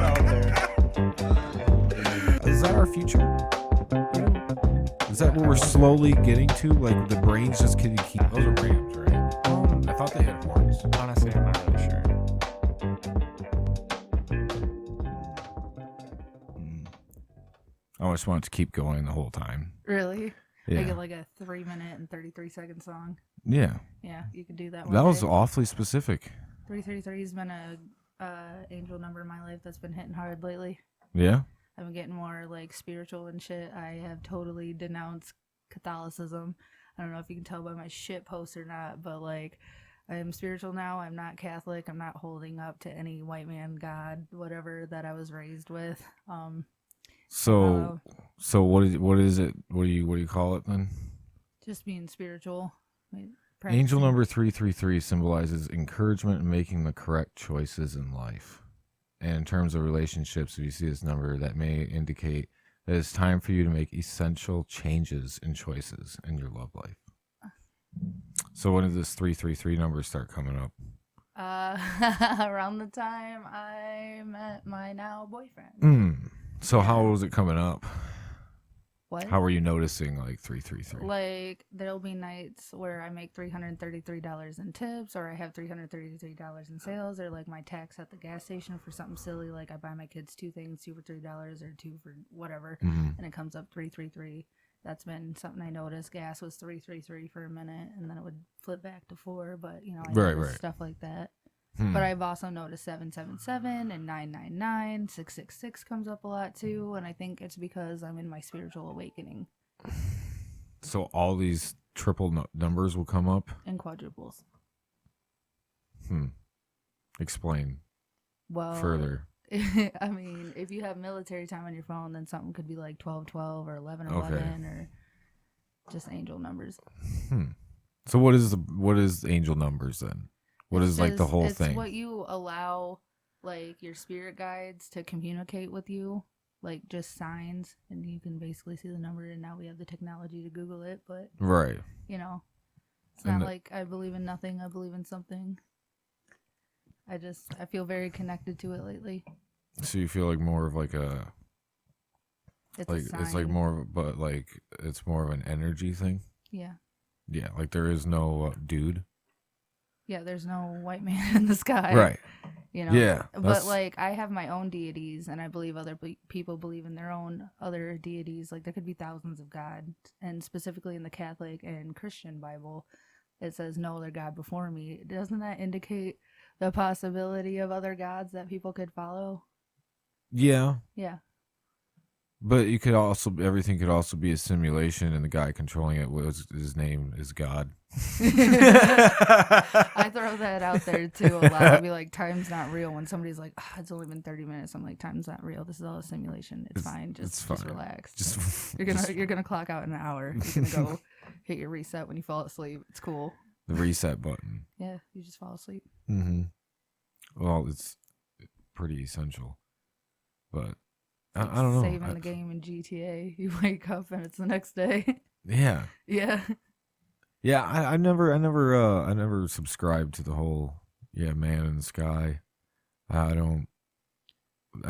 out there. Is that our future? Is that what we're slowly getting to? Like the brains just can keep. Those are rams, right? I thought they had horns. Honestly, I'm not really sure. I just want it to keep going the whole time. Really? Yeah. Make it like a 3-minute and 33-second song. Yeah. Yeah, you could do that. That was awfully specific. 333 has been a angel number in my life that's been hitting hard lately. Yeah. I've been getting more like spiritual and shit. I have totally denounced Catholicism. I don't know if you can tell by my shit post or not, but like I am spiritual now. I'm not Catholic. I'm not holding up to any white man god, whatever that I was raised with. So what is it? What do you call it then? Just being spiritual. Angel number 333 symbolizes encouragement in making the correct choices in life. And in terms of relationships, if you see this number, that may indicate that it's time for you to make essential changes and choices in your love life. So when did this 333 number start coming up? Around the time I met my now boyfriend. So how was it coming up? What? How were you noticing like 333? Like there'll be nights where I make $333 in tips, or I have $333 in sales, or like my tax at the gas station for something silly, like I buy my kids 2 things, 2 for $3 or 2 for whatever, and it comes up 333. That's been something I noticed. Gas was 333 for a minute, and then it would flip back to 4. But you know, I noticed stuff like that. But I've also noticed 777 and 999, 666 comes up a lot too, and I think it's because I'm in my spiritual awakening. So all these triple numbers will come up? And quadruples. Explain further. I mean, if you have military time on your phone, then something could be like 1212 or 1111 or just angel numbers. So what is angel numbers then? What is like the whole thing? It's what you allow like your spirit guides to communicate with you, like just signs, and you can basically see the number, and now we have the technology to Google it, but right. You know, it's not like I believe in nothing, I believe in something. I feel very connected to it lately. So you feel like more of like it's like more of, but like it's more of an energy thing? Yeah. Yeah, like there is no dude. Yeah, there's no white man in the sky. Right. You know? Yeah. But, like, I have my own deities, and I believe other people believe in their own other deities. Like, there could be thousands of gods. And specifically in the Catholic and Christian Bible, it says no other God before me. Doesn't that indicate the possibility of other gods that people could follow? Yeah. Yeah. But everything could also be a simulation, and the guy controlling it his name is God. I throw that out there too a lot. I'll be like, time's not real. When somebody's like, it's only been 30 minutes, I'm like, time's not real. This is all a simulation. It's fine. Just relax. You're gonna clock out in an hour. You're gonna go hit your reset when you fall asleep. It's cool. The reset button. Yeah, you just fall asleep. Well, it's pretty essential, but I don't know. Saving the game in GTA. You wake up and it's the next day. Yeah. Yeah. Yeah, I never subscribed to the whole man in the sky. I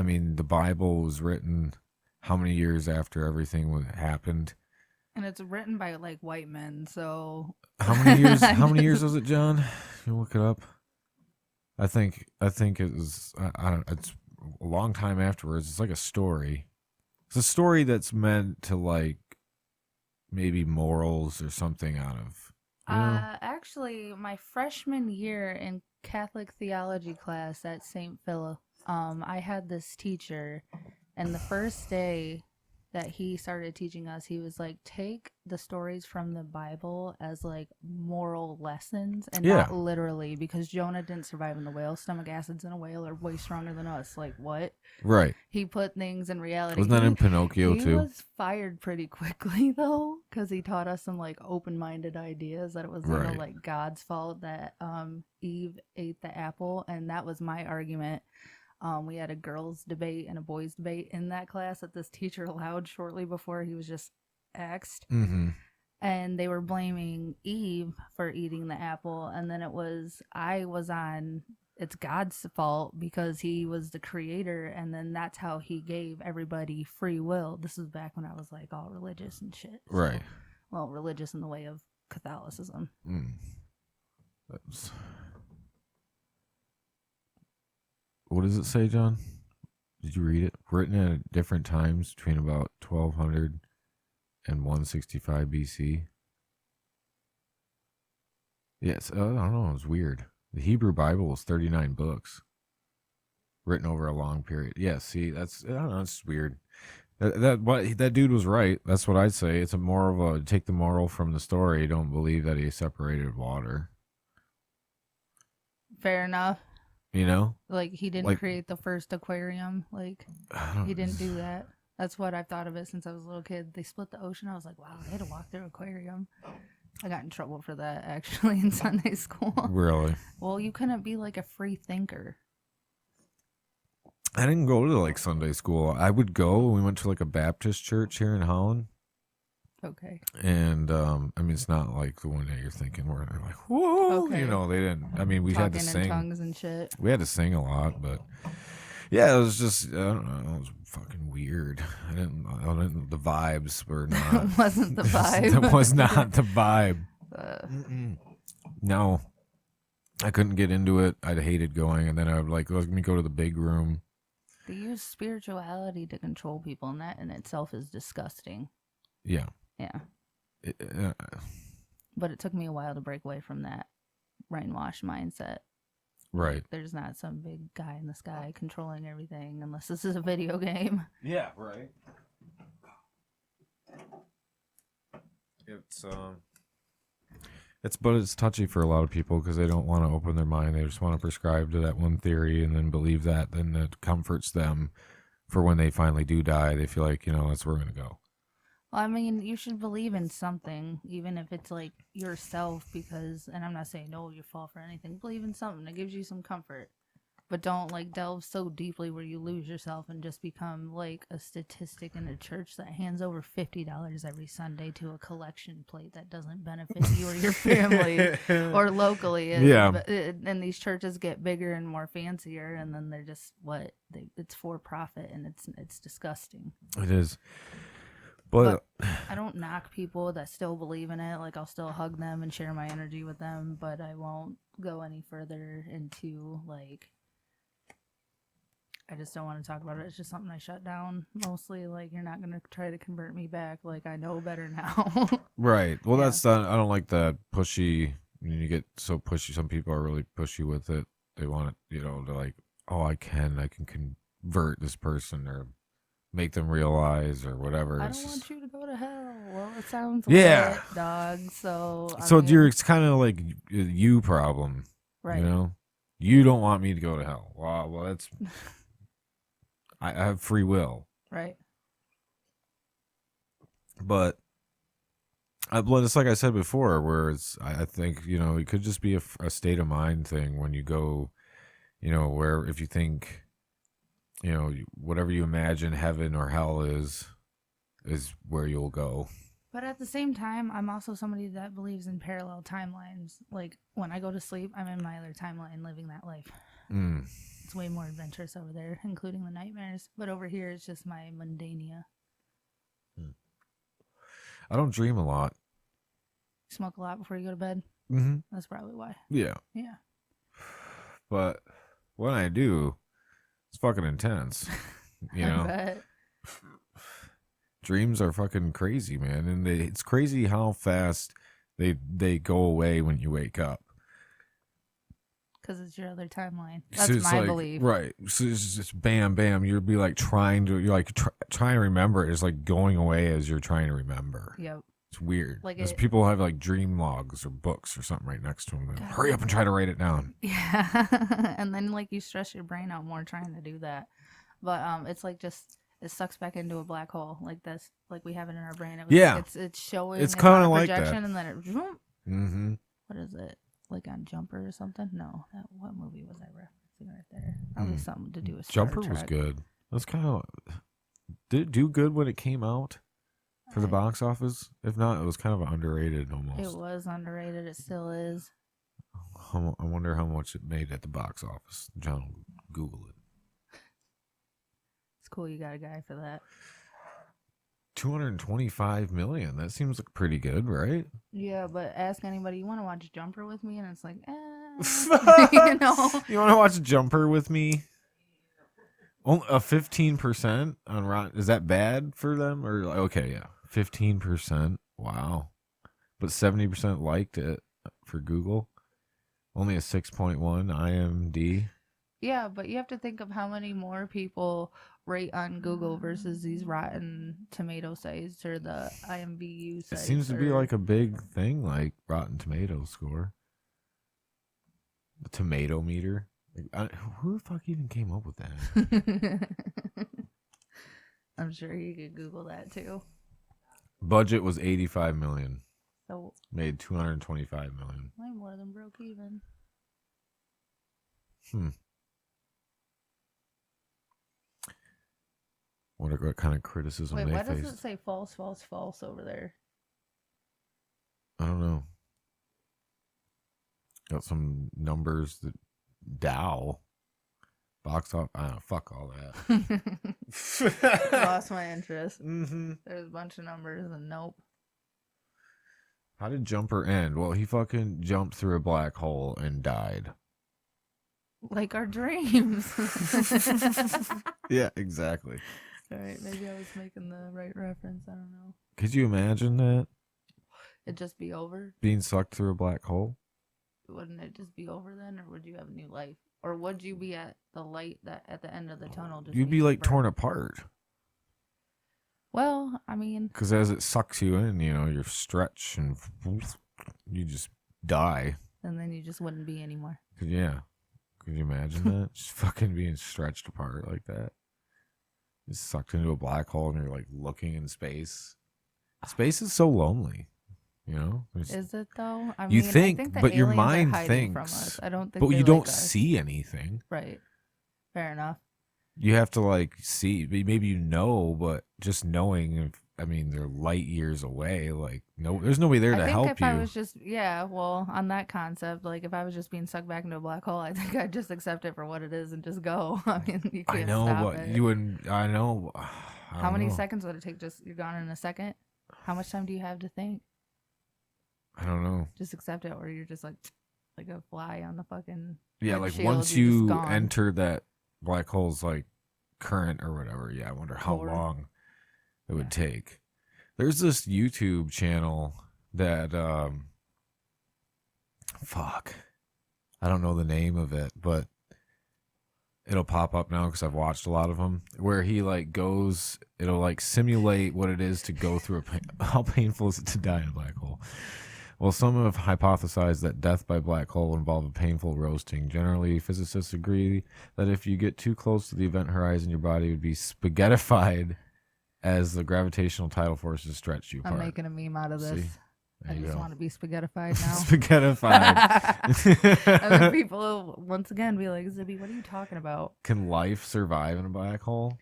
mean, the Bible was written how many years after everything happened? And it's written by like white men, so how many years? How many years was it, John? You look it up. I think it was. I don't. It's a long time afterwards. It's like a story. It's a story that's meant to like maybe morals or something out of. Actually, my freshman year in Catholic theology class at St. Philip, I had this teacher, and the first day that he started teaching us, he was like, take the stories from the Bible as like moral lessons and not literally, because Jonah didn't survive in the whale. Stomach acids in a whale are way stronger than us. Like, what? Right. He put things in reality. Wasn't that in Pinocchio too? He was fired pretty quickly though, because he taught us some like open-minded ideas that it was like God's fault that Eve ate the apple, and that was my argument. We had a girls' debate and a boys' debate in that class that this teacher allowed shortly before he was just axed. Mm-hmm. And they were blaming Eve for eating the apple. And then I was on it's God's fault because he was the creator, and then that's how he gave everybody free will. This is back when I was like all religious and shit. So, Right. well, religious in the way of Catholicism. What does it say, John? Did you read it? Written at different times between about 1200 and 165 BC. Yes, I don't know. It was weird. The Hebrew Bible is 39 books, written over a long period. Yeah, see, I don't know. It's weird. That dude was right. That's what I'd say. It's more of a take the moral from the story. Don't believe that he separated water. Fair enough. You know, like he didn't create the first aquarium. Like he didn't do that. That's what I've thought of it since I was a little kid. They split the ocean. I was like, wow, they had to walk through an aquarium. I got in trouble for that actually in Sunday school. Really? Well, you couldn't be like a free thinker. I didn't go to like Sunday school. I would go. We went to like a Baptist church here in Holland. Okay. And I mean, it's not like the one that you're thinking where they're like, whoa, Okay. you know, they didn't. I mean, we had to sing. In tongues and shit. We had to sing a lot, but yeah, it was just, I don't know, it was fucking weird. I didn't the vibes were not. It wasn't the vibe. It was not the vibe. No, I couldn't get into it. I'd hated going, and then I would like, let me go to the big room. They use spirituality to control people, and that in itself is disgusting. Yeah. Yeah. But it took me a while to break away from that brainwashed mindset. Right. Like, there's not some big guy in the sky controlling everything unless this is a video game. Yeah, right. It's touchy for a lot of people because they don't want to open their mind. They just want to prescribe to that one theory and then believe that. Then it comforts them for when they finally do die. They feel like, that's where we're going to go. Well, I mean, you should believe in something, even if it's like yourself, because, and I'm not saying no, you fall for anything. Believe in something that gives you some comfort, but don't like delve so deeply where you lose yourself and just become like a statistic in a church that hands over $50 every Sunday to a collection plate that doesn't benefit you or your family or locally. And these churches get bigger and more fancier, and then they're just it's for profit, and it's disgusting. It is. But I don't knock people that still believe in it. Like, I'll still hug them and share my energy with them, but I won't go any further into, like, I just don't want to talk about it. It's just something I shut down mostly. Like, you're not going to try to convert me back. Like, I know better now. Right. Well, I don't like that pushy. You get so pushy. Some people are really pushy with it. They want it, they're like, oh, I can convert this person or make them realize or whatever. I don't want you to go to hell. Well, it sounds lit, dog. So it's kind of like you problem, right? You don't want me to go to hell. Well, that's I have free will, right? But it's like I said before, where I think it could just be a state of mind thing when you go, where if you think. Whatever you imagine heaven or hell is where you'll go. But at the same time, I'm also somebody that believes in parallel timelines. Like, when I go to sleep, I'm in my other timeline living that life. It's way more adventurous over there, including the nightmares. But over here, it's just my mundania. I don't dream a lot. You smoke a lot before you go to bed? Mm-hmm. That's probably why. Yeah. Yeah. But when I do... It's fucking intense, I bet. Dreams are fucking crazy, man, and it's crazy how fast they go away when you wake up. Because it's your other timeline. That's my belief, right? So it's just bam, bam. You'd be like trying to remember. It's like going away as you're trying to remember. Yep. It's weird. Like because people have like dream logs or books or something right next to them. Hurry up and try to write it down. Yeah. And then like you stress your brain out more trying to do that. But it's like just it sucks back into a black hole. Like that's like we have it in our brain. It's showing. It's kind of like projection, that. And then it. Mm-hmm. What is it? Like on Jumper or something? No. What movie was I referencing right there? Probably something to do with Star Jumper Trek. was good. That's kind of did it do good when it came out? For the box office? If not, it was kind of underrated almost. It was underrated. It still is. I wonder how much it made at the box office. John will Google it. It's cool you got a guy for that. 225 million. That seems like pretty good, right? Yeah, but ask anybody, you want to watch Jumper with me? And it's like, You want to watch Jumper with me? Only a 15% on Rotten. Is that bad for them? Or okay, yeah, 15%. Wow, but 70% liked it for Google. Only a 6.1 IMD. Yeah, but you have to think of how many more people rate on Google versus these Rotten Tomato sites or the IMVU It sites. seems to be like a big thing, like Rotten Tomato score, the tomato meter. Who the fuck even came up with that? I'm sure you could Google that too. Budget was 85 million. So Made 225 million. way more than broke even. What kind of criticism Wait, they why faced? does it say false, false, false over there? I don't know. Got some numbers that Dow box off. I don't know, fuck all that. Lost my interest. Mm-hmm. There's a bunch of numbers and nope. How did Jumper end? Well, he fucking jumped through a black hole and died. Like our dreams. Yeah, exactly. All right, maybe I was making the right reference. I don't know. Could you imagine that? It'd just be over? Being sucked through a black hole? Wouldn't it just be over then, or would you have a new life? Or would you be at the light that at the end of the tunnel? Just You'd be being like burned? torn apart. Well, I mean, Because as it sucks you in, you're stretched and you just die. and then you just wouldn't be anymore. Yeah. Could you imagine that? Just fucking being stretched apart like that. Just sucked into a black hole and you're like looking in space. Space is so lonely, Is it though? I you mean, think, I think the but your aliens are mind hiding thinks. from us. I don't think. But they you don't like us. see anything. Right. Fair enough. You have to like see. Maybe but just knowing. They're light years away. Like no, there's nobody there to help you. I was just on that concept, like if I was just being sucked back into a black hole, I think I'd just accept it for what it is and just go. I mean, you can't stop it. You wouldn't. I know. How many seconds would it take? Just you're gone in a second. How much time do you have to think? I don't know. Just accept it, or you're just like a fly on the fucking like windshield, once you're just you gone. enter that black hole's like current or whatever. Yeah, I wonder how Core. long it would take. There's this YouTube channel that fuck, I don't know the name of it, but it'll pop up now because I've watched a lot of them. Where he like goes, it'll like simulate what it is to go through how painful is it to die in a black hole. Well, some have hypothesized that death by black hole will involve a painful roasting. Generally, physicists agree that if you get too close to the event horizon, your body would be spaghettified as the gravitational tidal forces stretch you apart. I'm making a meme out of this. See? I just want to be spaghettified now. Spaghettified. And then people will once again be like, Zibby, what are you talking about? Can life survive in a black hole?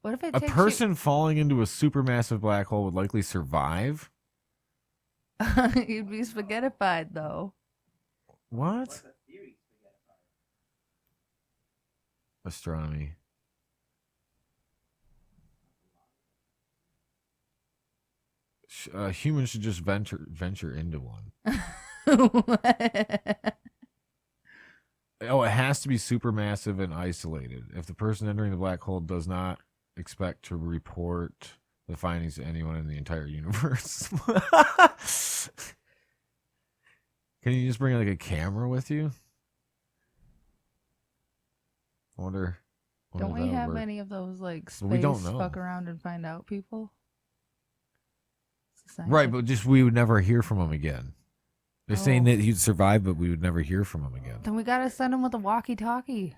What if it A takes person falling into a supermassive black hole would likely survive? You'd be spaghettified, though. What? Astronomy. Humans should just venture into one. Oh, it has to be supermassive and isolated. If the person entering the black hole does not expect to report the findings to anyone in the entire universe. Can you just bring like a camera with you? I wonder Don't we have work. any of those like space we don't know. fuck around and find out people? Right, but just we would never hear from him again. They're saying Oh. that he'd survive, but we would never hear from him again. Then we gotta send him with a walkie-talkie.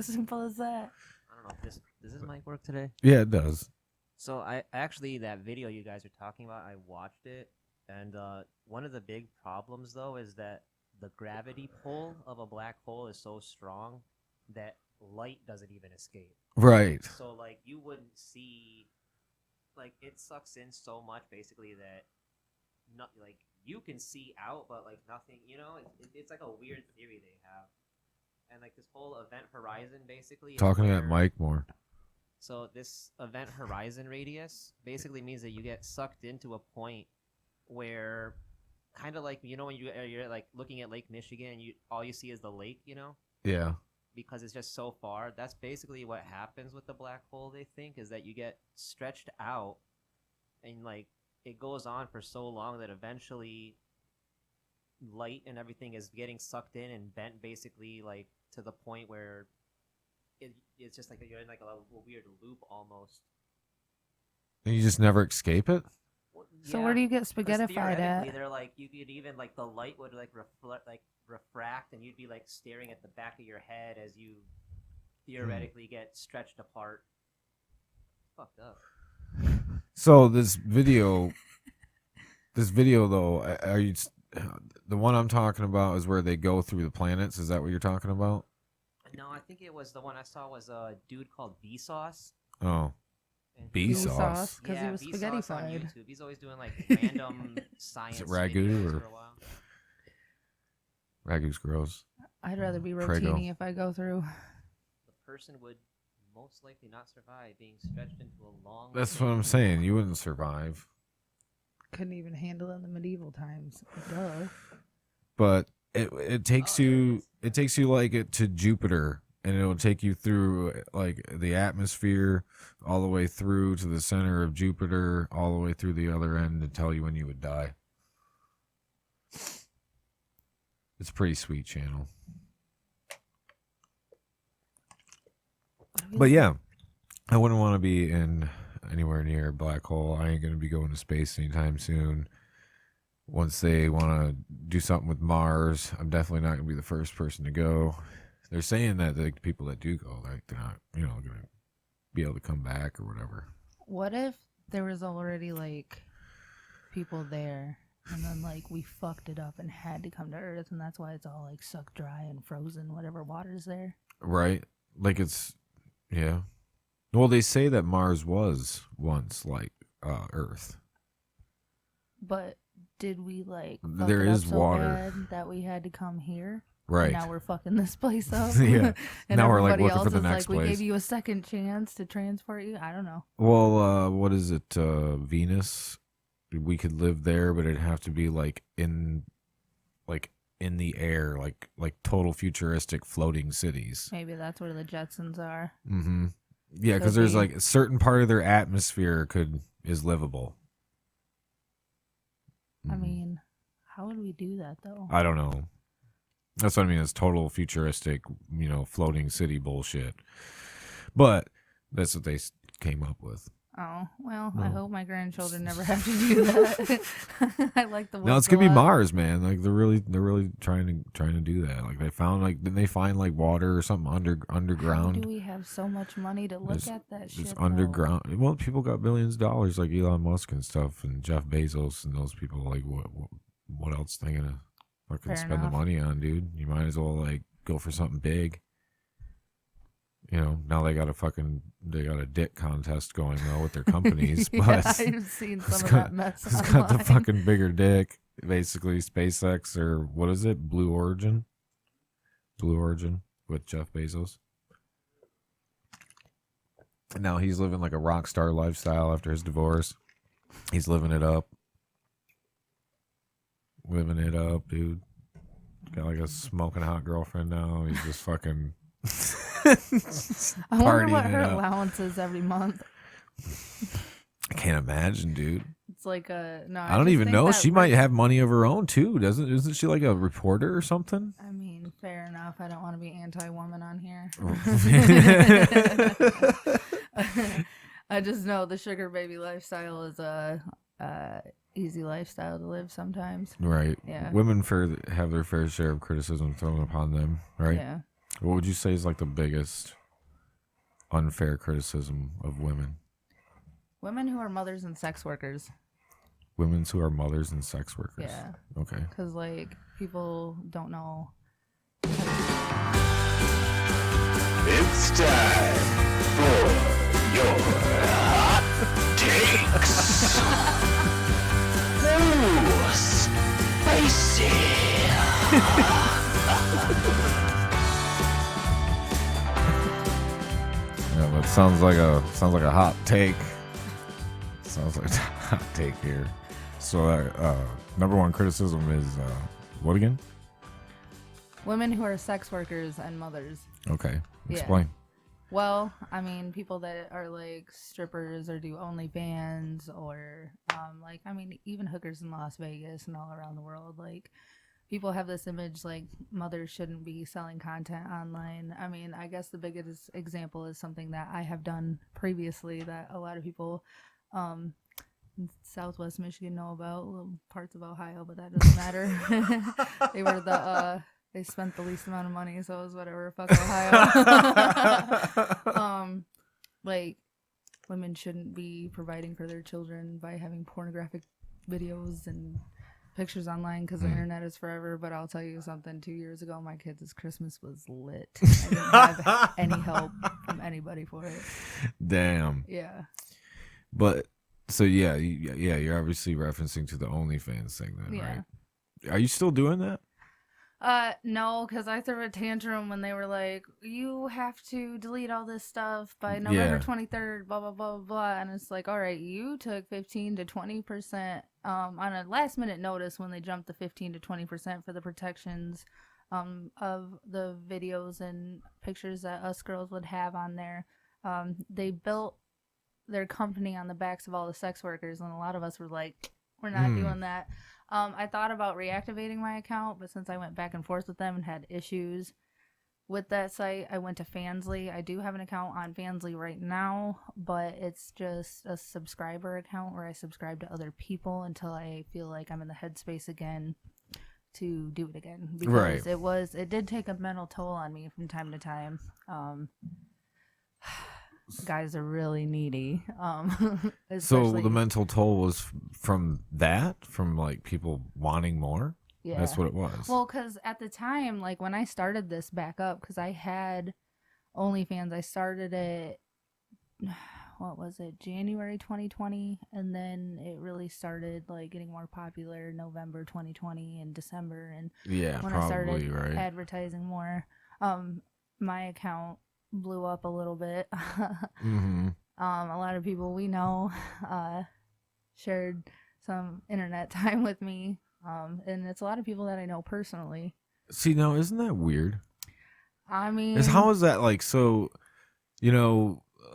Simple as that. I don't know. Does this mic work today? Yeah, it does. So I actually, that video you guys are talking about, I watched it, and one of the big problems though is that the gravity pull of a black hole is so strong that light doesn't even escape. Right. So like you wouldn't see, like it sucks in so much basically that not like you can see out, but like nothing. You know, it's like a weird theory they have, and like this whole event horizon basically. Talking to that mic more. So this event horizon radius basically means that you get sucked into a point where, kind of like when you're like looking at Lake Michigan, and all you see is the lake, Yeah. because it's just so far. That's basically what happens with the black hole. They think is that you get stretched out, and like it goes on for so long that eventually light and everything is getting sucked in and bent basically like to the point where it's just like you're in like a weird loop almost. And you just never escape it? So where do you get spaghettified theoretically, at? they're like you could even like the light would like refract, and you'd be like staring at the back of your head as you theoretically get stretched apart. Fucked up. So this video though, are you the one I'm talking about is where they go through the planets? Is that what you're talking about? No, I think it was the one I saw was a dude called Vsauce. Oh, Vsauce. Because he was Vsauce on spaghettified. YouTube. He's always doing like random science. Is it ragu videos or- for a while. Ragu's gross. I'd rather be Prego. rotini if I go through. The person would most likely not survive being stretched into a long. That's what I'm saying. You wouldn't survive. Couldn't even handle it in the medieval times. Duh. But it takes you like it to Jupiter, and it'll take you through like the atmosphere all the way through to the center of Jupiter, all the way through the other end to tell you when you would die. It's a pretty sweet channel. But yeah, I wouldn't want to be in anywhere near a black hole. I ain't going to be going to space anytime soon. Once they want to do something with Mars, I'm definitely not going to be the first person to go. They're saying that the people that do go, like, they're not, going to be able to come back or whatever. What if there was already like people there, and then like we fucked it up and had to come to Earth, and that's why it's all like sucked dry and frozen, whatever water's there. Right? Like it's, yeah. Well, they say that Mars was once like Earth. But did we like fuck There it up is so water. bad that we had to come here? Right. And now we're fucking this place up. Yeah. And Now we're, like, everybody looking else for the is next like, we place. gave you a second chance to transport you. I don't know. Well, what is it? Venus? We could live there, but it'd have to be like in the air, like total futuristic floating cities. Maybe that's where the Jetsons are. Mm-hmm. Yeah, because Could there's be. like a certain part of their atmosphere is livable. I Mhm. mean, how would we do that though? I don't know. That's what I mean. It's total futuristic, floating city bullshit. But that's what they came up with. Oh, well, I No. hope my grandchildren never have to do that. I like the No, it's gonna be Mars, man. Like they're really trying to do that. Like they found didn't they find like water or something How underground? do we have so much money to look It's- at that shit? It's though? underground. Well, people got billions of dollars, like Elon Musk and stuff, and Jeff Bezos and those people. Like, what else they gonna fucking Fair spend enough. the money on, dude? You might as well like go for something big. Now they got a dick contest going though with their companies, Yeah, but I've seen who's some of got- that mess who's got the online. fucking bigger dick? Basically, SpaceX or what is it? Blue Origin with Jeff Bezos. And now he's living like a rock star lifestyle after his divorce. He's living it up. Living it up, dude. Got like a smoking hot girlfriend now. He's just fucking I wonder partying what it her up. allowance is every month. I can't imagine, dude. It's like a no. I don't just even think know. that She might have money of her own too, isn't she like a reporter or something? I mean, fair enough. I don't want to be anti-woman on here. I just know the sugar baby lifestyle is a easy lifestyle to live sometimes. Right. Yeah. Women have their fair share of criticism thrown upon them, right? Yeah. What would you say is like the biggest unfair criticism of women? Women who are mothers and sex workers. Women who are mothers and sex workers. Yeah. Okay. Because, like, people don't know. It's time for your hot takes. Ooh, Yeah, that sounds like a hot take. Sounds like a hot take here. So, number one criticism is what again? Women who are sex workers and mothers. Okay, Yeah. explain. Well, I mean, people that are like strippers or do OnlyFans or even hookers in Las Vegas and all around the world. Like, people have this image like mothers shouldn't be selling content online. I mean, I guess the biggest example is something that I have done previously that a lot of people in Southwest Michigan know about, little parts of Ohio, but that doesn't matter. They spent the least amount of money, so it was whatever. Fuck Ohio. Like, women shouldn't be providing for their children by having pornographic videos and pictures online because the internet is forever. But I'll tell you something. 2 years ago, my kids' Christmas was lit. I didn't have any help from anybody for it. Damn. Yeah. But so yeah, you're obviously referencing to the OnlyFans thing then, Yeah. right? Are you still doing that? No, because I threw a tantrum when they were like, you have to delete all this stuff by November 23rd, blah, blah, blah, blah. And it's like, all right, you took 15 to 20% on a last minute notice when they jumped the 15 to 20% for the protections of the videos and pictures that us girls would have on there. They built their company on the backs of all the sex workers, and a lot of us were like, we're not doing that. I thought about reactivating my account, but since I went back and forth with them and had issues with that site, I went to Fansly. I do have an account on Fansly right now, but it's just a subscriber account where I subscribe to other people until I feel like I'm in the headspace again to do it again. Because it did take a mental toll on me from time to time. Guys are really needy. So the mental toll was from like people wanting more? Yeah. That's what it was. Well, because at the time, like when I started this back up, because I had OnlyFans, I started it, what was it, January 2020, and then it really started like getting more popular November 2020 and December, and when I started advertising more, my account blew up a little bit. A lot of people we know shared some internet time with me, and it's a lot of people that I know personally. See, now isn't that weird? I mean, how is that like? So,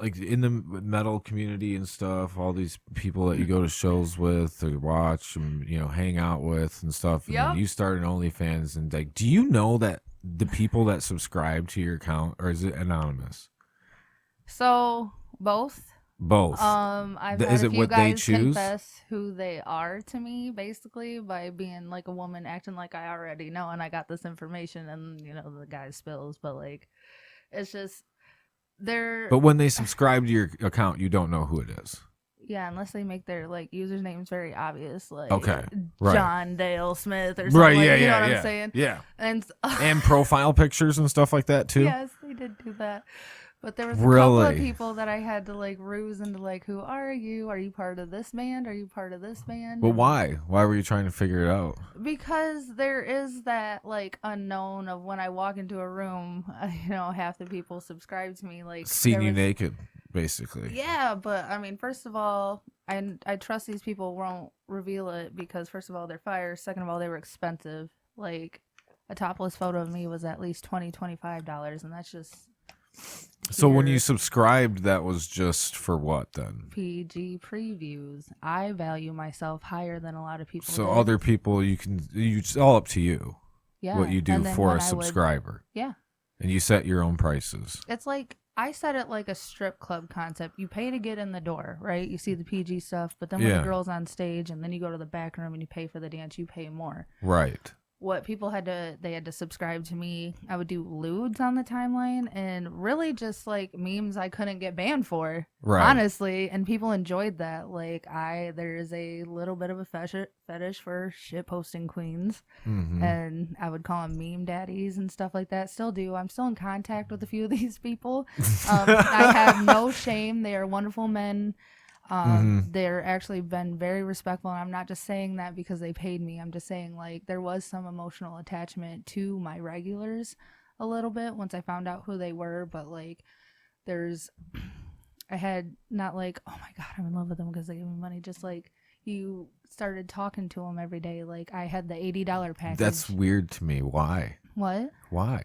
like in the metal community and stuff, all these people that you go to shows with or watch and hang out with and stuff, and then you start an OnlyFans, and like, do you know that the people that subscribe to your account, or is it anonymous? So both. I've had a few guys confess who they are to me, basically by being like a woman acting like I already know and I got this information, and the guy spills, but like it's just they're. But when they subscribe to your account, you don't know who it is. Yeah, unless they make their like usernames very obvious, like John Dale Smith or something. Right? You know what I'm saying? Yeah. And profile pictures and stuff like that too. Yes, they did do that. But there was a couple of people that I had to like ruse into like, who are you? Are you part of this band? Are you part of this band? But why? Why were you trying to figure it out? Because there is that like unknown of when I walk into a room, half the people subscribe to me like seeing you naked, basically. Yeah, but I mean, first of all, I trust these people won't reveal it because first of all, they're fires. Second of all, they were expensive. Like a topless photo of me was at least $25, and that's just. So when you subscribed, that was just for what then? PG previews. I value myself higher than a lot of people. So other people, it's all up to you. Yeah. What you do for a subscriber. Yeah. And you set your own prices. It's like, I set it like a strip club concept. You pay to get in the door, right? You see the PG stuff, but then when the girl's on stage and then you go to the back room and you pay for the dance, you pay more. Right. What people had to subscribe to me. I would do lewds on the timeline and really just like memes I couldn't get banned for, honestly. And people enjoyed that. Like there's a little bit of a fetish for shit posting queens, and I would call them meme daddies and stuff like that. Still do. I'm still in contact with a few of these people. I have no shame. They are wonderful men. They're actually been very respectful, and I'm not just saying that because they paid me. I'm just saying, like, there was some emotional attachment to my regulars a little bit once I found out who they were, but like I had not like, oh my god, I'm in love with them because they give me money, just like you started talking to them every day. Like, I had the $80 package. That's weird to me. Why? What? Why?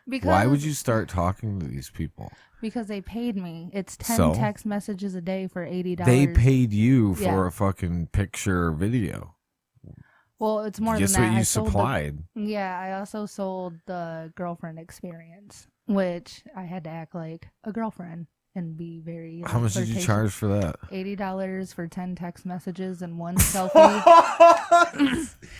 Because Why would you start talking to these people? Because they paid me. It's 10 So? text messages a day for $80. They paid you for Yeah. a fucking picture or video. Well, it's more Guess than that. what you I sold supplied. Yeah, I also sold the girlfriend experience, which I had to act like a girlfriend and be very. How much did you charge for that? $80 for 10 text messages and one selfie.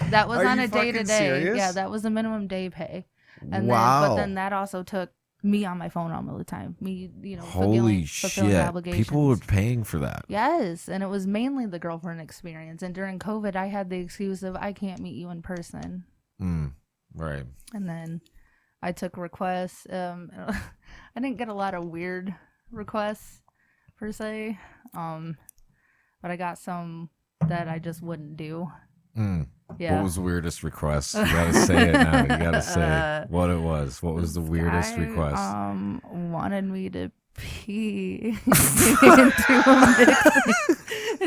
That was Are on you a day to fucking day. serious? Yeah, that was a minimum day pay. And Wow. then, but then that also took me on my phone all the time. Me, Holy fulfilling shit. obligations. People were paying for that. Yes, and it was mainly the girlfriend experience. And during COVID, I had the excuse of I can't meet you in person. Right. And then I took requests. I didn't get a lot of weird requests per se, but I got some that I just wouldn't do. Yeah. What was the weirdest request? You gotta say it now. You gotta say what it was. What was the weirdest request? Wanted me to pee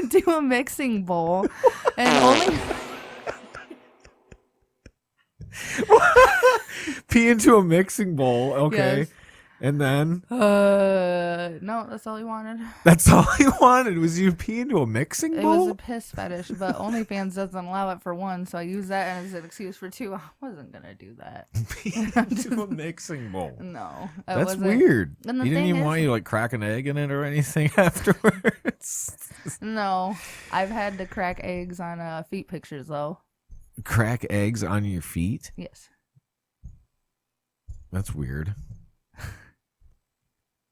into a mixing bowl, and only Pee into a mixing bowl. Okay. Yes. And then no, that's all he wanted. that's all he wanted was you pee into a mixing It bowl. was a piss fetish, but OnlyFans doesn't allow it for one, so I used that as an excuse for two. I wasn't gonna do that. Pee into a mixing bowl. No, it That's wasn't. weird. And the You didn't thing even is- want you to like crack an egg in it or anything afterwards. No, I've had to crack eggs on feet pictures though. Crack eggs on your feet? Yes. That's weird.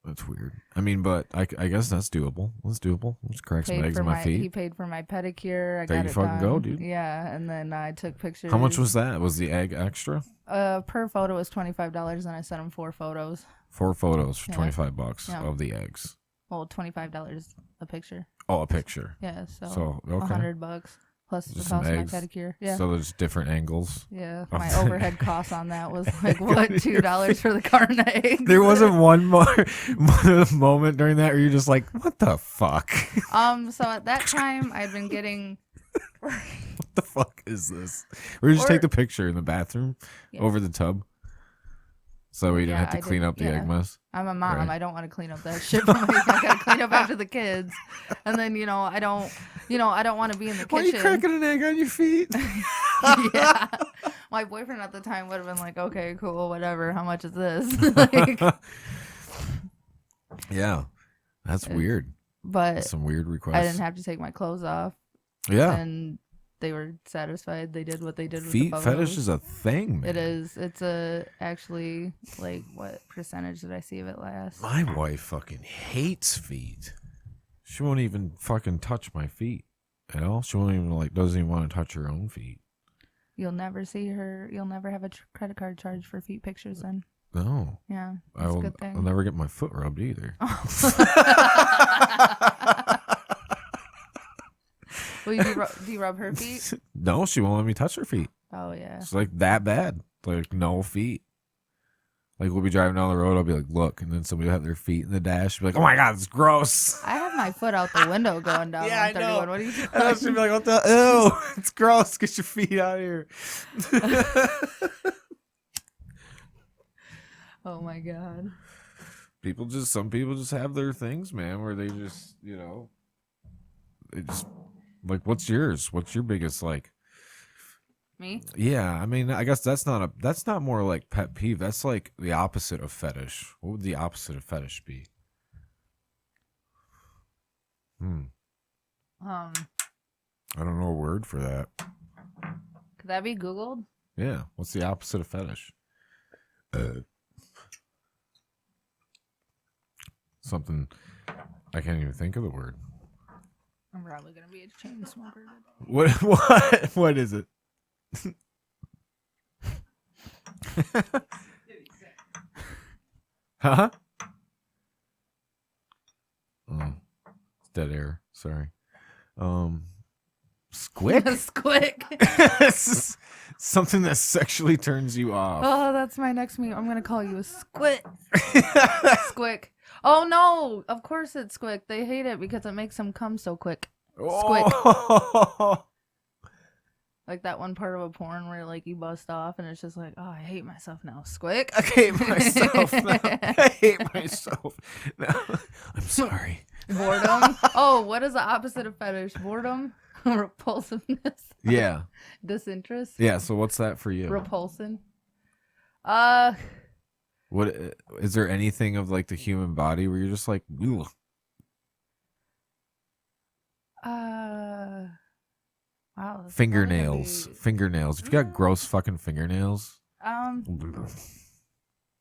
That's weird. I mean, but I guess that's doable. That's doable. Just crack some eggs on my He feet. paid for my pedicure. I There got you it fucking done. go, dude. Yeah, and then I took pictures. How much was that? Was the egg extra? Per photo was $25, and I sent him 4 photos. 4 photos for Yeah. $25 Yeah. of the eggs. Well, $25 a picture. Oh, a picture. Yeah, so okay. $100 plus the Just some cost of my eggs. pedicure. Yeah. So there's different angles. Yeah, of my the- overhead cost on that was like what, $2 for the carton of eggs. There wasn't one more moment during that where you're just like, what the fuck? So at that time I'd been getting What the fuck is this? We just Or- take the picture in the bathroom Yeah. over the tub. So we didn't Yeah, have to I clean did- up the yeah. egg mess. I'm a mom. Right. I don't want to clean up that shit. I gotta clean up after the kids, and then I don't want to be in the Why are you kitchen. cracking an egg on your feet? Yeah, my boyfriend at the time would have been like, "Okay, cool, whatever. How much is this?" Like, Yeah. That's weird. but That's some weird requests. I didn't have to take my clothes off, Yeah. and they were satisfied. They did what they did with Feet the photos. fetish is a thing, man. It is. It's actually like what percentage did I see of it last? My wife fucking hates feet. She won't even fucking touch my feet. You know? She won't even doesn't even want to touch her own feet. You'll never see her. You'll never have a credit card charge for feet pictures. Then No. yeah, I that's a will, good thing. I'll never get my foot rubbed either. Well, do you rub her feet? No, she won't let me touch her feet. Oh yeah. It's like that bad. Like no feet. Like we'll be driving down the road, I'll be like, look, and then somebody will have their feet in the dash, be like, oh my god, it's gross. I have my foot out the window going down Yeah, I 131. know. What are you doing? And I should be like, what the ew, it's gross. Get your feet out of here. Oh my god. Some people just have their things, man, where they just, they just like, what's yours? What's your biggest like? Me? Yeah, I mean, I guess that's not more like pet peeve. That's like the opposite of fetish. What would the opposite of fetish be? I don't know a word for that. Could that be Googled? Yeah, what's the opposite of fetish? Something I can't even think of the word. I'm probably gonna be a chain smoker. What is it? Huh? Oh, it's dead air. Sorry. Squick? Squick. Something that sexually turns you off. Oh, that's my next meme. I'm gonna call you a squick. Squick. Oh no! Of course it's squick. They hate it because it makes them come so quick. Squick. Oh. Like that one part of a porn where like you bust off and it's just like, oh, I hate myself now. Squick. I hate myself now. I hate myself now. I'm sorry. Boredom. Oh, what is the opposite of fetish? Boredom? Repulsiveness? Yeah. Disinterest? Yeah, so what's that for you? Repulsion? What is there anything of like the human body where you're just like, ooh. Wow. Fingernails. Fingernails. If you got gross fucking fingernails.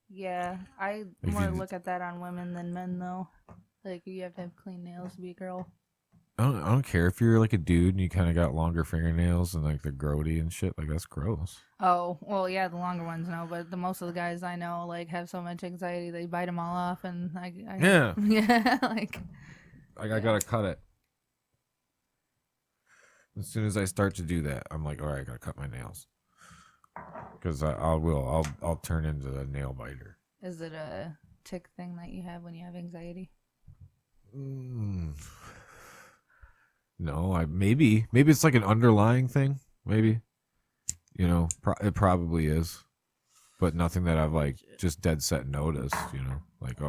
Yeah, I If more you- look at that on women than men though. Like you have to have clean nails to be a girl. I don't care if you're like a dude and you kind of got longer fingernails and like they're grody and shit. Like that's gross. Oh, well, yeah, the longer ones no, but the most of the guys I know like have so much anxiety they bite them all off, and Yeah. yeah, like I gotta cut it. As soon as I start to do that, I'm like, all right, I gotta cut my nails because I'll turn into a nail biter. is it a tick thing that you have when you have anxiety? No, maybe it's like an underlying thing. Maybe, it probably is, but nothing that I've like just dead set noticed. Like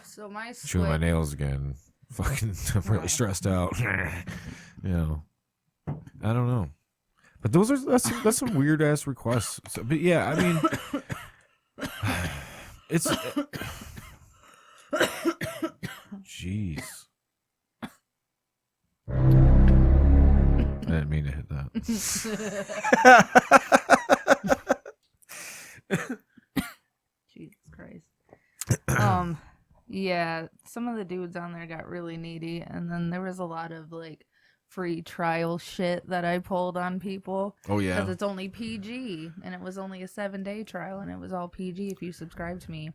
So my chewing my squick, nails again. Fucking, I'm really stressed out. I don't know, but that's some weird ass requests. So, but yeah, I mean, it's jeez. I didn't mean to hit that. Jesus Christ. Yeah, some of the dudes on there got really needy, and then there was a lot of like free trial shit that I pulled on people. Oh yeah, Because it's only PG, and it was only a 7-day trial, and it was all PG if you subscribe to me.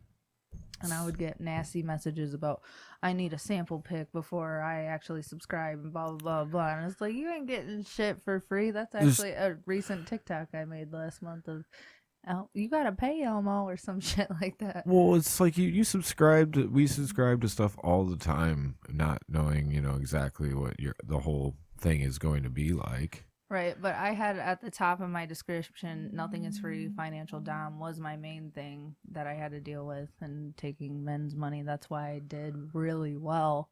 And I would get nasty messages about, I need a sample pic before I actually subscribe, and blah, blah, blah, blah. And it's like, you ain't getting shit for free. That's actually a recent TikTok I made last month of, you gotta pay Elmo or some shit like that. Well, it's like we subscribe to stuff all the time, not knowing, exactly what the whole thing is going to be like. Right, but I had at the top of my description, nothing is free, financial dom was my main thing that I had to deal with, and taking men's money. That's why I did really well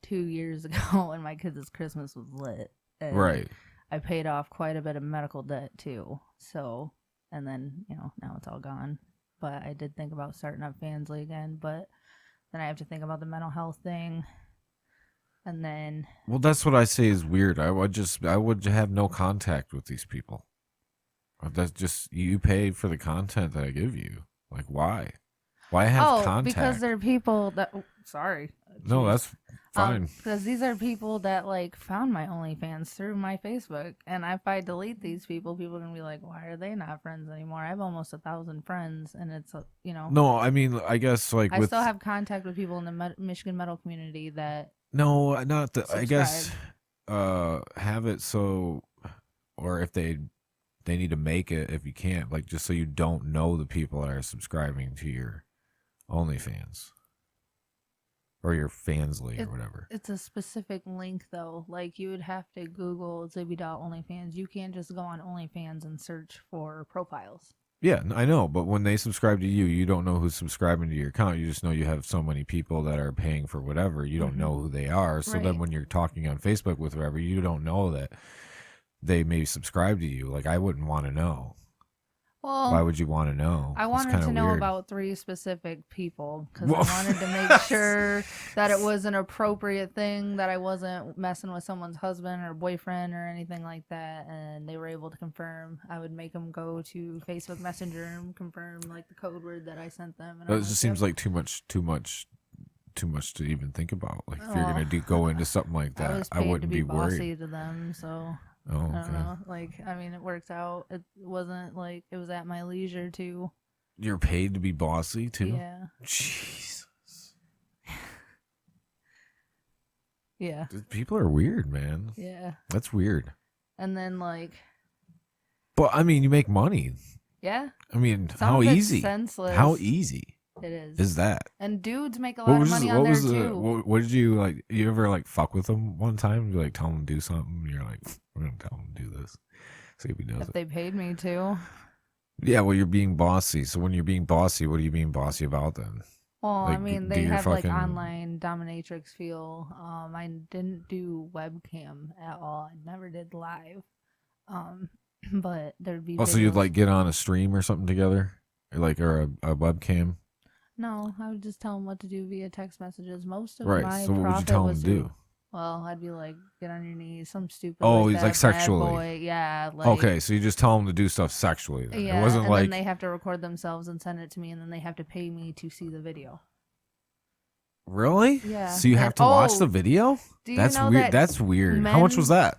2 years ago when my kids' Christmas was lit. And Right. I paid off quite a bit of medical debt too. So, and then, now it's all gone. But I did think about starting up Fansly again, but then I have to think about the mental health thing. And then, Well, that's what I say is weird. I would have no contact with these people. That's just, you pay for the content that I give you. Like, why? Why have contact? Because they're people that. Sorry. No, Jeez. that's fine. Because these are people that like found my OnlyFans through my Facebook, and if I delete these people, people are gonna be like, "Why are they not friends anymore?" I have almost 1,000 friends, and it's No, I mean, I guess like I with still have contact with people in the Michigan metal community that. no, not the. I guess Subscribe. have it so, or if they need to make it, if you can't, like just so you don't know the people that are subscribing to your OnlyFans or your Fansly or whatever. It's a specific link though. Like you would have to Google Zibby.OnlyFans. You can't just go on OnlyFans and search for profiles. Yeah, I know, but when they subscribe to you, you don't know who's subscribing to your account. You just know you have so many people that are paying for whatever. You don't know who they are. So then Right. when you're talking on Facebook with whoever, you don't know that they may subscribe to you. Like, I wouldn't want to know. Well, Why would you want to know? I It's wanted kinda to know weird. about 3 specific people because Whoa. I wanted to make sure that it was an appropriate thing, that I wasn't messing with someone's husband or boyfriend or anything like that, and they were able to confirm. I would make them go to Facebook Messenger and confirm like the code word that I sent them. And It I'm just like, seems "Yep." like too much to even think about. Like, if you're Oh. gonna go into something like I that, was I paid to wouldn't be be worried. bossy to them, so Oh, I don't okay. know. Like, I mean, it worked out. It wasn't like it was at my leisure too. You're paid to be bossy too. Yeah. Jesus. Yeah. People are weird, man. Yeah. That's weird. And then like, But I mean, you make money. yeah. I mean, Some how of it's easy? senseless. How easy It is. is that? And dudes make a lot of money on there too. What did you like? You ever like fuck with them one time? You like tell them to do something. And you're like, we're gonna tell him to do this. See if he does If it. they paid me to. Yeah, well, you're being bossy. So when you're being bossy, what are you being bossy about then? Well, Like, I mean, do they your have like fucking- online dominatrix feel. I didn't do webcam at all. I never did live. But there'd be. Oh, so you'd videos. like get on a stream or something together, or a webcam, No, I would just tell them what to do via text messages. Most of right? my So what would you profit tell them was to do? through- Well, I'd be like, get on your knees, some stupid. Oh, like he's that, like bad sexually. boy. Yeah. Like, Okay, so you just tell them to do stuff sexually. Then. Yeah, It wasn't and like then they have to record themselves and send it to me, and then they have to pay me to see the video. really. Yeah. So you have And- to watch oh, the video. Do you That's know weird. that That's weird. How much was men- that?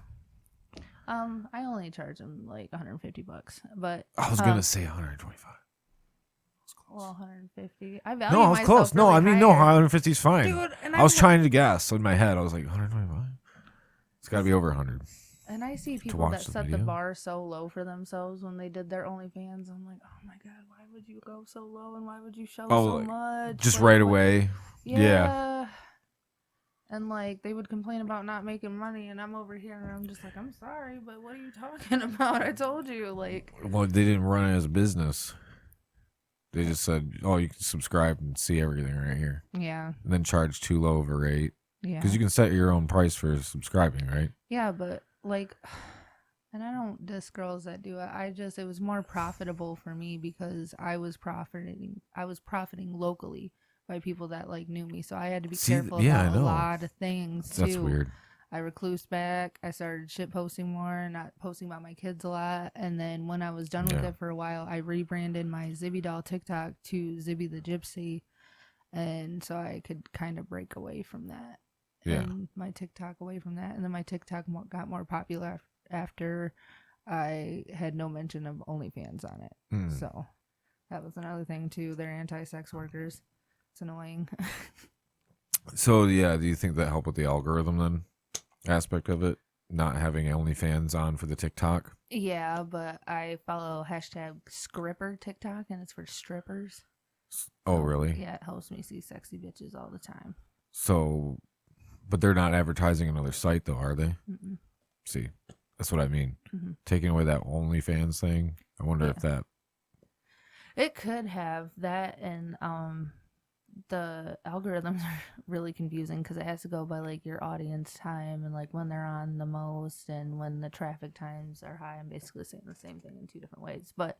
I only charge them like $150, but I was gonna say 125. well, 150. I value No, I was myself close. No, really I mean no, higher. 150 is fine. Dude, and I was I'm- trying to guess in my head. I was like 125. It's got to be over 100. And I see people watch that the set the video? bar so low for themselves when they did their OnlyFans. I'm like, oh my god, why would you go so low and why would you show Oh, so like, much? Just Like, right what- away. Yeah. And like they would complain about not making money, and I'm over here and I'm just like, I'm sorry, but what are you talking about? I told you, like. Well, they didn't run it as a business. They just said, "Oh, you can subscribe and see everything right here," Yeah. and then charge too low of a rate Yeah. because you can set your own price for subscribing, right? Yeah, but like, and I don't diss girls that do it. It was more profitable for me because I was profiting locally by people that like knew me. So I had to be careful yeah, I about a know. lot of things too. That's weird. I reclused back. I started shit posting more, not posting about my kids a lot. And then when I was done with Yeah. it for a while, I rebranded my Zibby doll TikTok to Zibby the Gypsy. And so I could kind of break away from that. Yeah. And my TikTok away from that. And then my TikTok got more popular after I had no mention of OnlyFans on it. Hmm. So that was another thing too. They're anti-sex workers. It's annoying. So yeah, do you think that helped with the algorithm then aspect of it? Not having OnlyFans on for the TikTok? Yeah, but I follow hashtag Scripper TikTok, and it's for strippers. Oh, really? Yeah, it helps me see sexy bitches all the time. So, but they're not advertising another site though, are they? Mm-mm. See, that's what I mean. Mhm. Taking away that OnlyFans thing. I wonder if that. It could have that, and the algorithms are really confusing because it has to go by like your audience time and like when they're on the most and when the traffic times are high. I'm basically saying the same thing in two different ways, but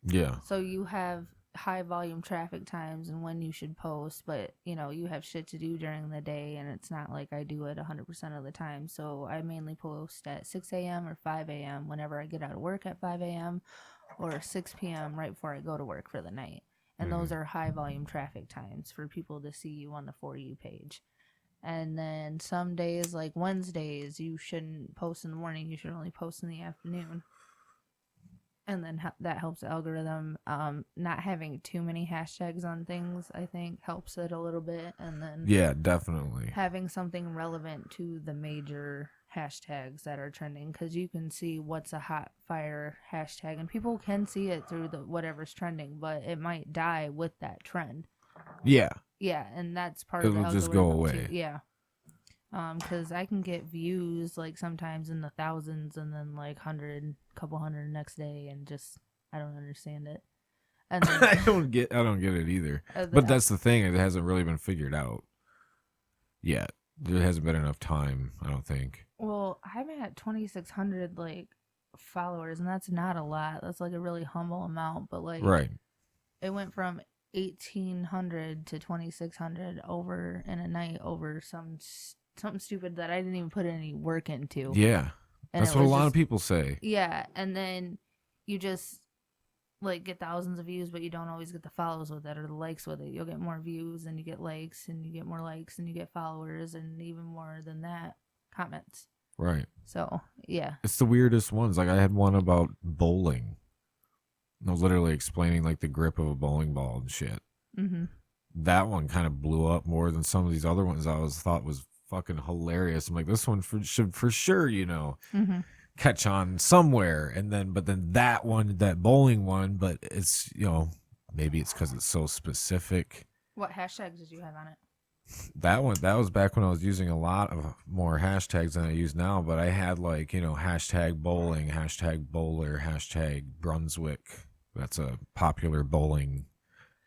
Yeah. so you have high volume traffic times and when you should post, but you know you have shit to do during the day, and it's not like I do it 100% of the time. So I mainly post at 6 a.m. or 5 a.m. whenever I get out of work at 5 a.m. or 6 p.m. right before I go to work for the night. And those are high volume traffic times for people to see you on the For You page. And then some days, like Wednesdays, you shouldn't post in the morning. You should only post in the afternoon. And then that helps the algorithm. Not having too many hashtags on things, I think, helps it a little bit. And then Yeah, definitely. having something relevant to the major hashtags that are trending, because you can see what's a hot fire hashtag and people can see it through the whatever's trending, but it might die with that trend. Yeah. Yeah, and that's part of the It'll just go algorithm, away. too. Yeah. Because I can get views like sometimes in the thousands and then like couple hundred next day, and just I don't understand it. And then, I don't get it either. But that's the thing, it hasn't really been figured out yet. There hasn't been enough time, I don't think. well, I'm at 2,600 like followers, and that's not a lot. That's like a really humble amount, but like Right. it went from 1,800 to 2,600 over in a night over something stupid that I didn't even put any work into. Yeah. And That's it what a was lot just- of people say. Yeah, and then you just like get thousands of views, but you don't always get the follows with it or the likes with it. You'll get more views and you get likes and you get more likes and you get followers and even more than that, comments. Right. So yeah. It's the weirdest ones. Like I had one about bowling. I was literally explaining like the grip of a bowling ball and shit. Mm-hmm. That one kind of blew up more than some of these other ones I thought was fucking hilarious. I'm like, this one should for sure, Mm-hmm. catch on somewhere. And then, but then that one, that bowling one, but it's, maybe it's because it's so specific. What hashtags did you have on it? That one, that was back when I was using a lot of more hashtags than I use now, but I had like, hashtag bowling, hashtag bowler, hashtag Brunswick. That's a popular bowling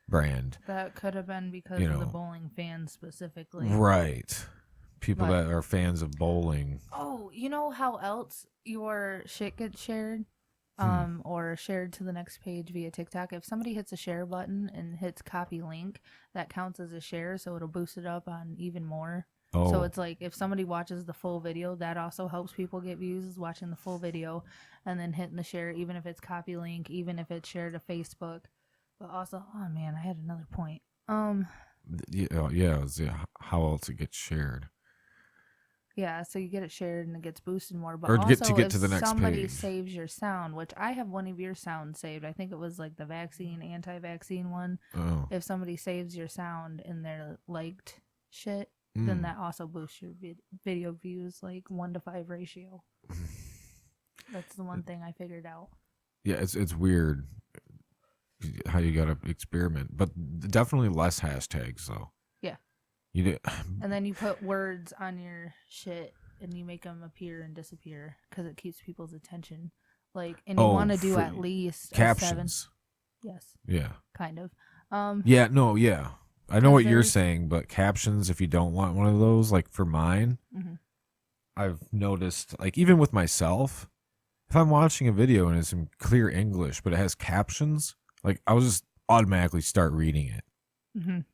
brand. That could have been because You of the know. bowling fans specifically. Right. People But- that are fans of bowling. Oh, you know how else your shit gets shared? Or shared to the next page via TikTok. If somebody hits a share button and hits copy link, that counts as a share, so it'll boost it up on even more. Oh, So it's like if somebody watches the full video, that also helps people get views, is watching the full video and then hitting the share, even if it's copy link, even if it's shared to Facebook. But also, oh man, I had another point. how else it gets shared. Yeah, so you get it shared and it gets boosted more. But Or also, get to if the next somebody page. saves your sound, which I have one of your sounds saved. I think it was like the vaccine, anti-vaccine one. Oh. If somebody saves your sound in their liked shit, then that also boosts your video views, like 1-to-5 ratio. That's the one thing I figured out. Yeah, it's weird how you gotta experiment, but definitely less hashtags though. Yeah. You do. And then you put words on your shit and you make them appear and disappear because it keeps people's attention. Like, and you want to do for at least captions. Yes, Yeah. kind of. Yeah. No. Yeah. I know what you're there's- saying, but captions, if you don't want one of those, like for mine, Mhm. I've noticed, like even with myself, if I'm watching a video and it's in clear English, but it has captions, like I'll just automatically start reading it. Mhm.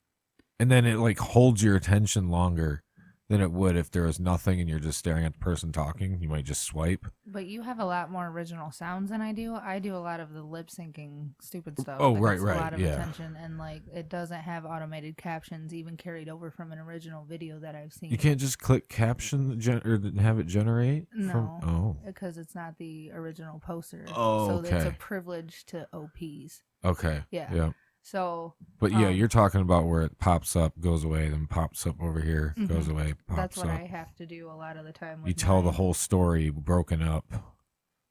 And then it like holds your attention longer than it would if there was nothing and you're just staring at the person talking. You might just swipe. But you have a lot more original sounds than I do. I do a lot of the lip syncing stupid stuff. Oh, that right, gets right, A lot of yeah. attention, and like it doesn't have automated captions even carried over from an original video that I've seen. You can't just click caption or have it generate? No. Oh, Because it's not the original poster. Oh, so it's a okay. privilege to OPs. okay. Yeah. Yeah. So But yeah, Um, you're talking about where it pops up, goes away, then pops up over here, goes Mhm. away, pops that's what up. I have to do a lot of the time. You With tell the mine. whole story broken up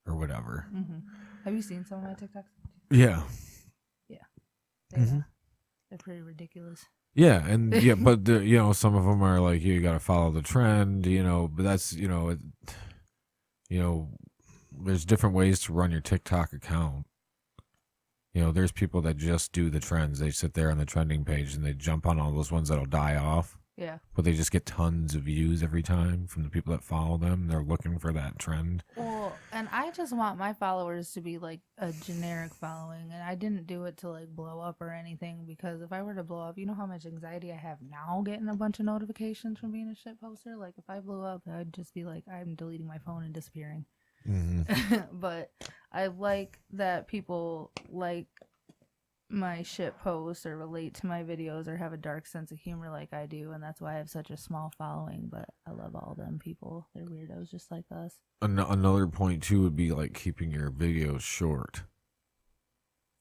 or whatever. Mhm. Have you seen some of my TikToks? Yeah. They, Mhm. They're pretty ridiculous. Yeah, and yeah, but some of them are like you got to follow the trend, but that's there's different ways to run your TikTok account. There's people that just do the trends. They sit there on the trending page and they jump on all those ones that'll die off, Yeah. but they just get tons of views every time from the people that follow them. They're looking for that trend. Well, and I just want my followers to be like a generic following, and I didn't do it to like blow up or anything, because if I were to blow up, you know how much anxiety I have now getting a bunch of notifications from being a shit poster? Like if I blew up, I'd just be like, I'm deleting my phone and disappearing. But I like that people like my shit posts or relate to my videos or have a dark sense of humor like I do, and that's why I have such a small following. But I love all them people. They're weirdos just like us. Another point too would be like keeping your videos short.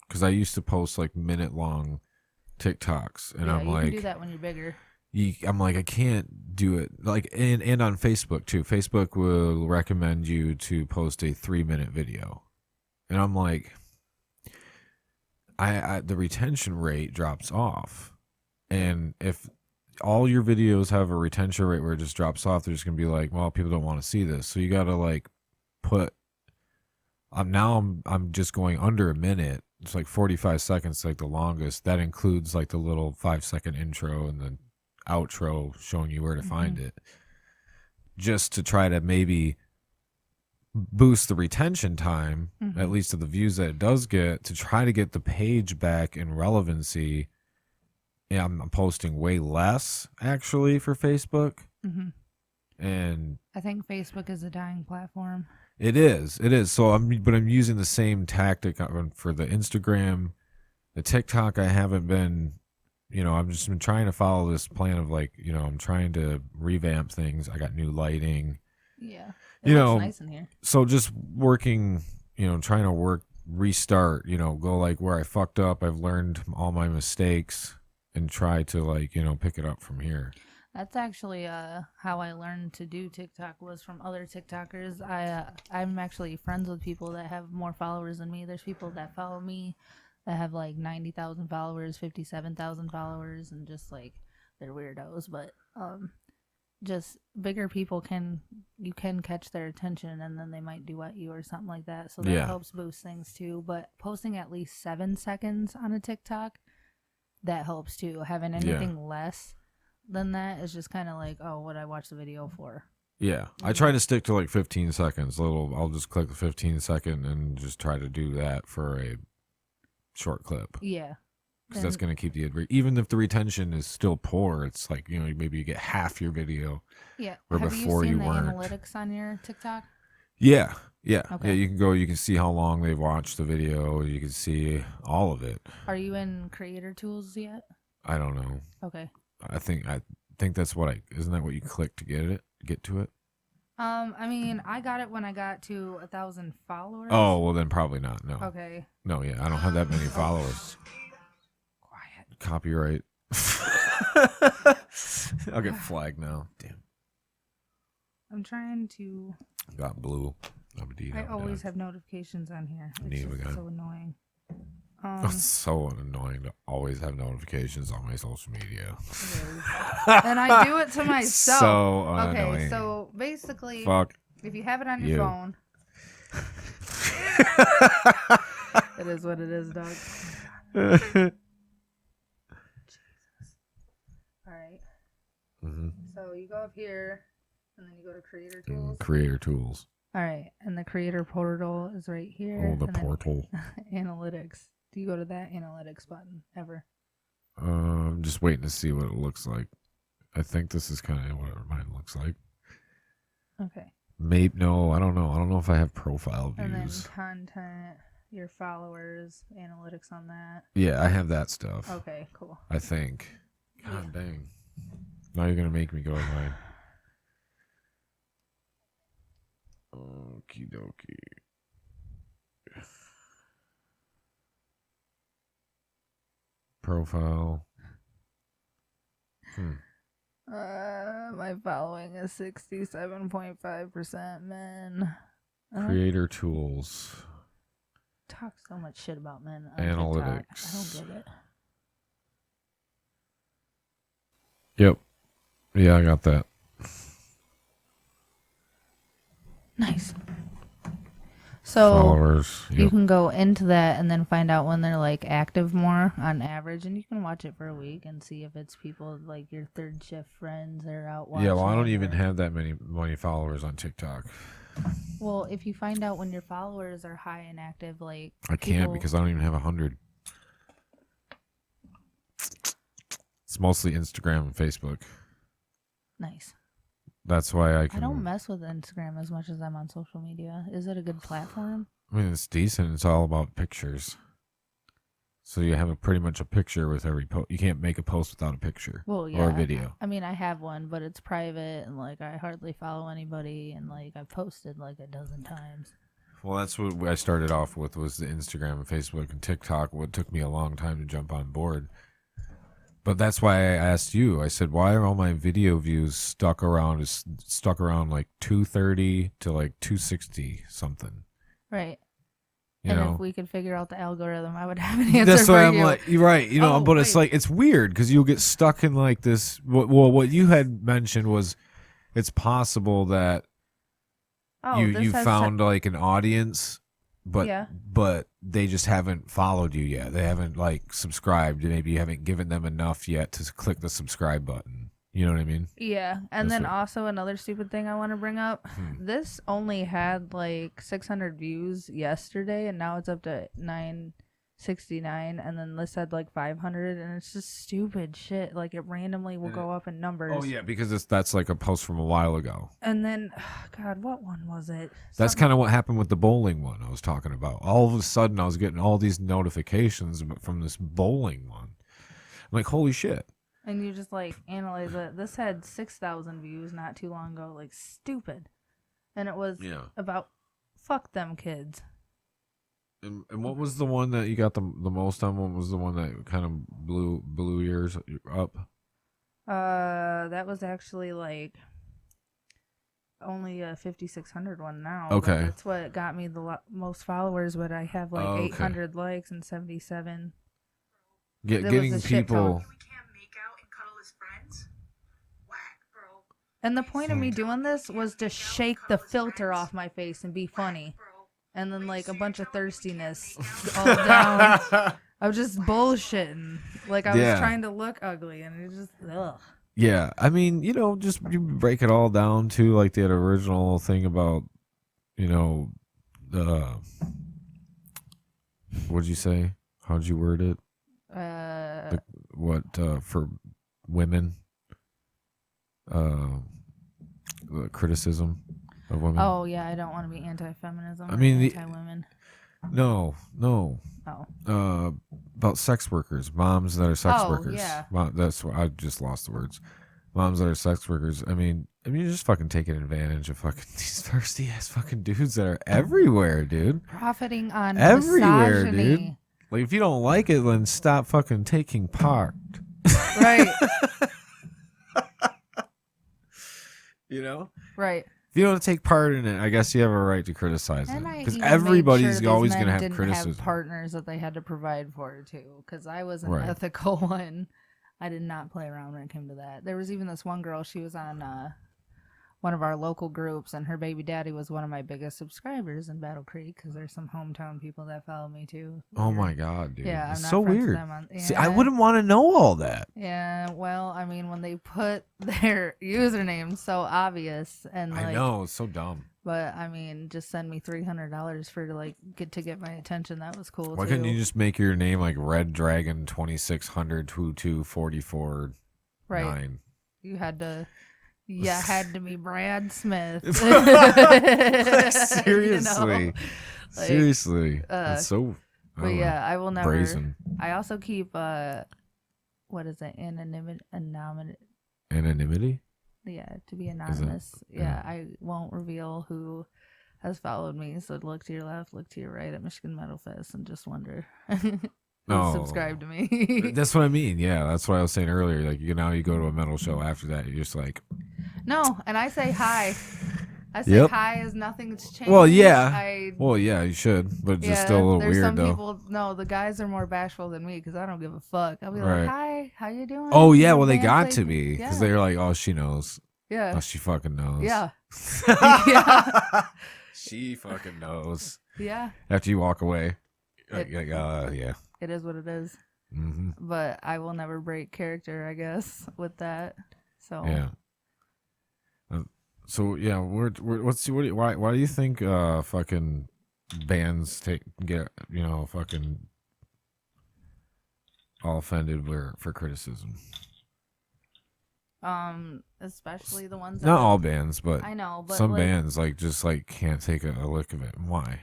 Because I used to post like minute-long TikToks, and yeah, I'm you like, can do that when you're bigger. I'm like, I can't do it. Like, and on Facebook too. Facebook will recommend you to post a 3-minute video, and I'm like, I the retention rate drops off, and if all your videos have a retention rate where it just drops off, they're just gonna be like, well, people don't want to see this, so you gotta like put. I'm just going under a minute. It's like 45 seconds, like the longest. That includes like the little 5-second intro and the outro showing you where to find it, just to try to maybe boost the retention time, at least of the views that it does get, to try to get the page back in relevancy. Yeah, I'm posting way less actually for Facebook, and I think Facebook is a dying platform. it is. So I'm using the same tactic for the Instagram, the TikTok. I haven't been. I've just been trying to follow this plan of like, I'm trying to revamp things. I got new lighting. Yeah, You looks know, nice in here. So just working, trying to restart, go like where I fucked up. I've learned all my mistakes and try to like, pick it up from here. That's actually how I learned to do TikTok was from other TikTokers. I'm actually friends with people that have more followers than me. There's people that follow me that have like 90,000 followers, 57,000 followers, and just like they're weirdos. But just bigger people can catch their attention, and then they might duet you or something like that. So that Yeah. helps boost things too. But posting at least 7 seconds on a TikTok, that helps too. Having anything less than that is just kind of like, oh, what I watched the video for. Yeah, I try to stick to like 15 seconds. I'll just click the 15-second and just try to do that for a short clip. Yeah. Because that's going to keep even if the retention is still poor, it's like, maybe you get half your video. Yeah. Where Have before you seen you the weren't. analytics on your TikTok? Yeah. Okay. Yeah, you can see how long they've watched the video. You can see all of it. Are you in creator tools yet? I don't know. Okay. I think that's isn't that what you click to get to it? I mean, I got it when I got to 1,000 followers. Oh, well then probably not. No. Okay. No, yeah, I don't have that many followers. Quiet. Copyright. I'll get flagged now. Damn. I'm trying to. Got blue. I always have notifications on here. Need It's again. just so annoying. It's so annoying to always have notifications on my social media. And I do it to myself. So Okay, annoying. so basically, Fuck. if you have it on your you. phone, it is what it is, dog. All right. Mm-hmm. So you go up here, and then you go to Creator Tools. Creator tools. All right, and the Creator portal is right here. Oh, the and then portal. Analytics. Do you go to that Analytics button ever? I'm just waiting to see what it looks like. I think this is kind of what mine looks like. Okay. Maybe no, I don't know. I don't know if I have profile And then views. content, your followers, analytics on that. Yeah, I have that stuff. Okay, cool. I think. God dang. Now you're gonna make me go to mine. Okie dokie. Profile. My following is 67.5% men. Creator tools. Talk so much shit about men on Analytics. TikTok. I don't get it. Yep. Yeah, I got that. Nice. So Followers. you Yep. can go into that and then find out when they're like active more on average, and you can watch it for a week and see if it's people like your third shift friends that are out watching. Yeah, well, I don't it, even or- have that many followers on TikTok. Well, if you find out when your followers are high and active, like I can't people- because I don't even have 100. It's mostly Instagram and Facebook. Nice. That's why I I can. don't mess with Instagram as much as I'm on social media. Is it a good platform? I mean, it's decent. It's all about pictures. So you have pretty much a picture with every post. You can't make a post without a picture Well, yeah. or a video. I mean, I have one, but it's private, and like I hardly follow anybody, and like I've posted like a dozen times. Well, that's what I started off with was the Instagram and Facebook and TikTok. What took me a long time to jump on board. But that's why I asked you. I said, why are all my video views stuck around like 230 to like 260 something? Right. You and know, if we could figure out the algorithm, I would have an answer that's for why I'm you. like, you're right. You know, Oh, but it's wait. like it's weird because you'll get stuck in like this. Well, what you had mentioned was it's possible that This you has found like an audience, but Yeah. but they just haven't followed you yet. They haven't like subscribed. Maybe you haven't given them enough yet to click the subscribe button. You know what I mean? Yeah, and That's then what- also another stupid thing I want to bring up. Hmm. This only had like 600 views yesterday, and now it's up to 969, and then this had like 500, and it's just stupid shit. Like it randomly will go up in numbers. Oh yeah, because that's like a post from a while ago. And then, God, what one was it? That's kind of what happened with the bowling one I was talking about. All of a sudden, I was getting all these notifications from this bowling one. I'm like, holy shit. And you just like analyze it. This had 6,000 views not too long ago. Like stupid, and it was Yeah. about fuck them kids. And what was the one that you got the most on? What was the one that kind of blew yours up? That was actually like only a 5,600 one now. but Okay. that's what got me the most followers, but I have like Okay. 800 likes and 77. Getting a shit ton. people. We can't make out and cuddle as friends. Whack, bro. And the point of me doing this was to shake the filter off my face and be funny. And then like a bunch of thirstiness all down. I was just bullshitting. Like I was trying to look ugly, and it just ugh. Yeah, I mean, just you break it all down to like that original thing about, the what'd you say? How'd you word it? For women? The criticism of women. Oh yeah, I don't want to be anti-feminism. I mean, anti-women. No. Oh. About sex workers, moms that are sex workers. Yeah. That's what I just lost the words. Moms that are sex workers. I mean, you're just fucking taking advantage of fucking these thirsty ass fucking dudes that are everywhere, dude. Profiting on everywhere, misogyny. dude. Like, if you don't like it, then stop fucking taking part. Right. Right. If you don't take part in it, I guess you have a right to criticize it. And I Because even everybody's made sure always these going to men have didn't criticism. have partners that they had to provide for too. Because I was an Right. ethical one. I did not play around when it came to that. There was even this one girl. She was on one of our local groups, and her baby daddy was one of my biggest subscribers in Battle Creek. Because there's some hometown people that follow me too. Oh my god, dude! Yeah, it's I'm not so friends with weird. them See, I wouldn't want to know all that. Yeah, well, I mean, when they put their username so obvious, and like, I know, it's so dumb. But I mean, just send me $300 for to get my attention. That was cool. Why too. couldn't you just make your name like Red Dragon 2600 2244 right? 9? You had to. Yeah, had to be Brad Smith. Seriously, seriously, that's so. But yeah, I will never. Brazen. I also keep what is it? Anonymity. Yeah, to be anonymous. Yeah, I won't reveal who has followed me. So look to your left, look to your right at Michigan Metal Fest, and just wonder. Subscribe to me. That's what I mean. Yeah, that's what I was saying earlier. Like, you go to a metal show after that, you're just like. No, and I say hi. I say hi as nothing's changed. Well, yeah. Well, yeah, you should, but it's just still a little there's weird, some though. People, no, the guys are more bashful than me because I don't give a fuck. I'll be like, hi, how you doing? Oh, yeah, well, they got to be because Yeah. they're like, oh, she knows. Yeah. Oh, she fucking knows. Yeah. Yeah. She fucking knows. Yeah. After you walk away. Yeah. It is what it is. Mm-hmm. But I will never break character, I guess, with that. So. Yeah. So yeah, why do you think fucking bands get fucking all offended for criticism? Especially the ones. Not all bands, but I know, but some bands just can't take a lick of it. Why?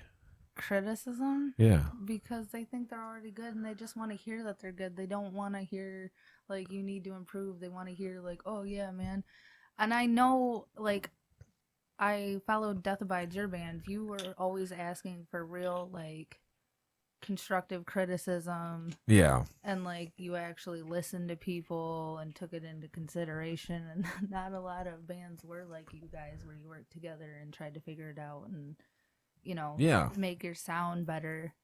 Criticism? Yeah. Because they think they're already good and they just want to hear that they're good. They don't want to hear you need to improve. They want to hear oh yeah, man. And I know I followed Death Abides your band. You were always asking for real constructive criticism. Yeah. And you actually listened to people and took it into consideration, and not a lot of bands were like you guys where you worked together and tried to figure it out and make your sound better.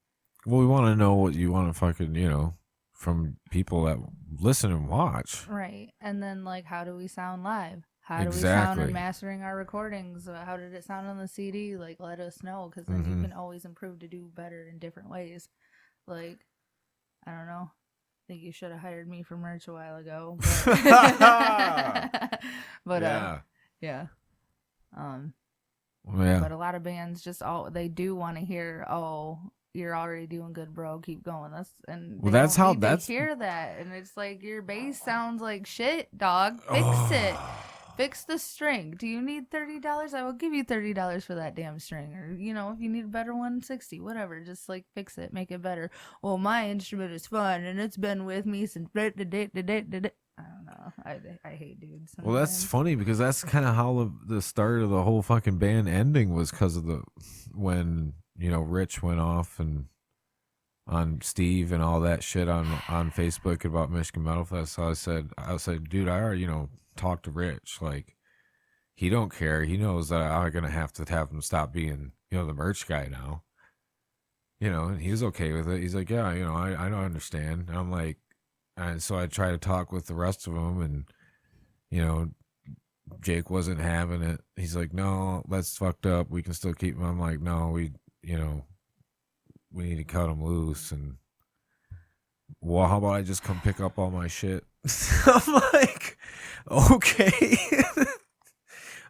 Well, we want to know what you want to fucking from people that listen and watch. Right. And then how do we sound live? How do we Exactly. sound in mastering our recordings? How did it sound on the CD? Let us know, because then you can always improve to do better in different ways. I don't know. I think you should have hired me for merch a while ago. But, but yeah. Yeah. But a lot of bands they do want to hear, oh, you're already doing good, bro. Keep going. That's how they hear that, and it's your bass sounds like shit, dog. Fix it. Fix the string. Do you need $30? I will give you $30 for that damn string. Or, if you need a better one, $60. Whatever. Just fix it. Make it better. Well, my instrument is fun and it's been with me since. I don't know. I hate dudes. Well, that's funny because that's kind of how the start of the whole fucking band ending was, because of when Rich went off and on Steve and all that shit on Facebook about Michigan Metal Fest. So I said, dude, I already, talked to Rich. Like, he don't care. He knows that I'm gonna have him stop being, the merch guy now. And he was okay with it. He's like, yeah, I don't understand. And I'm like, and so I try to talk with the rest of them, and Jake wasn't having it. He's like, no, that's fucked up. We can still keep him. I'm like, no, we need to cut him loose. And well, how about I just come pick up all my shit? I'm like, okay.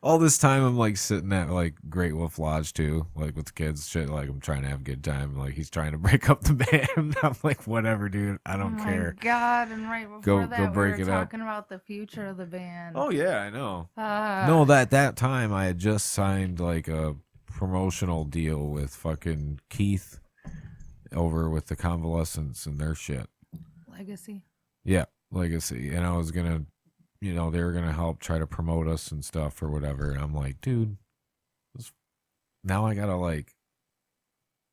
All this time I'm like sitting at like Great Wolf Lodge too, like with the kids, shit. Like I'm trying to have a good time. Like he's trying to break up the band. I'm like, whatever, dude. I don't care. Oh my God! And right before that, break we it were up. talking about the future of the band. Oh yeah, I know. Ah. No, that time I had just signed like a promotional deal with fucking Keith over with the Convalescents and their shit. Legacy. Yeah, Legacy. And I was gonna, they were gonna help try to promote us and stuff or whatever. And I'm like, dude, now I gotta like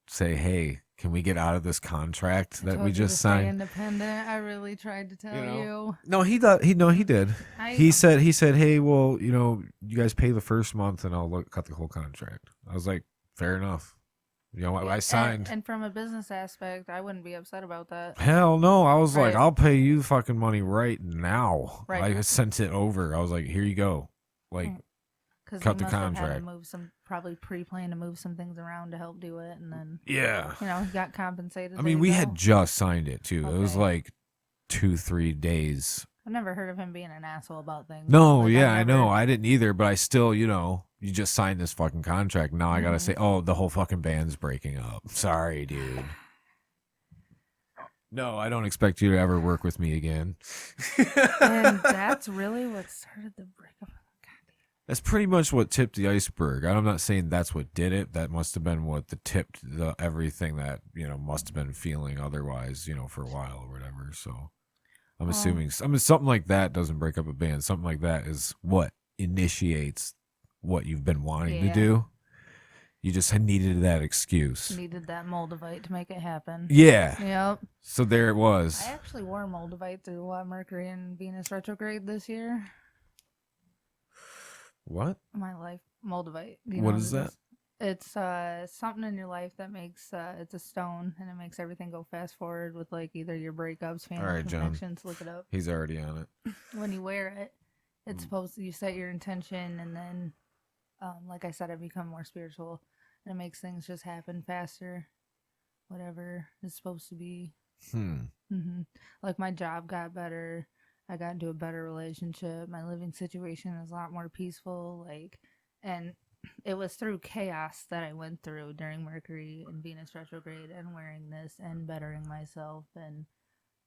say, hey, can we get out of this contract that we just signed? Independent. I really tried to tell you. No, he did. He said, hey, well, you guys pay the first month and I'll cut the whole contract. I was like, fair enough. I signed. And from a business aspect, I wouldn't be upset about that. Hell no. I was like, Right. I'll pay you fucking money right now. Right. I sent it over. I was like, here you go. Like, cut the contract. Probably pre-planned to move some things around to help do it, and then Yeah. he got compensated. I mean, we had just signed it too. It was Okay. like 2-3 days. I've never heard of him being an asshole about things. No, Like, yeah, I know. I didn't either, but I still, you just signed this fucking contract. Now I gotta say, oh, the whole fucking band's breaking up. Sorry, dude. No, I don't expect you to ever work with me again. And that's really what started the breakup. That's pretty much what tipped the iceberg. I'm not saying that's what did it. That must have been what tipped everything that, must have been feeling otherwise, for a while or whatever. So I'm assuming something like that doesn't break up a band. Something like that is what initiates what you've been wanting to do. You just needed that excuse. Needed that Moldavite to make it happen. Yeah. Yep. So there it was. I actually wore Moldavite through Mercury and Venus retrograde this year. What? My life, Moldavite. What is that? It's something in your life that makes it's a stone, and it makes everything go fast forward with like either your breakups, family All right, John. connections. Look it up. He's already on it. When you wear it, it's supposed to, you set your intention, and then, like I said, I become more spiritual, and it makes things just happen faster. Whatever it's supposed to be. Like my job got better. I got into a better relationship. My living situation is a lot more peaceful. And it was through chaos that I went through during Mercury and Venus retrograde and wearing this and bettering myself. And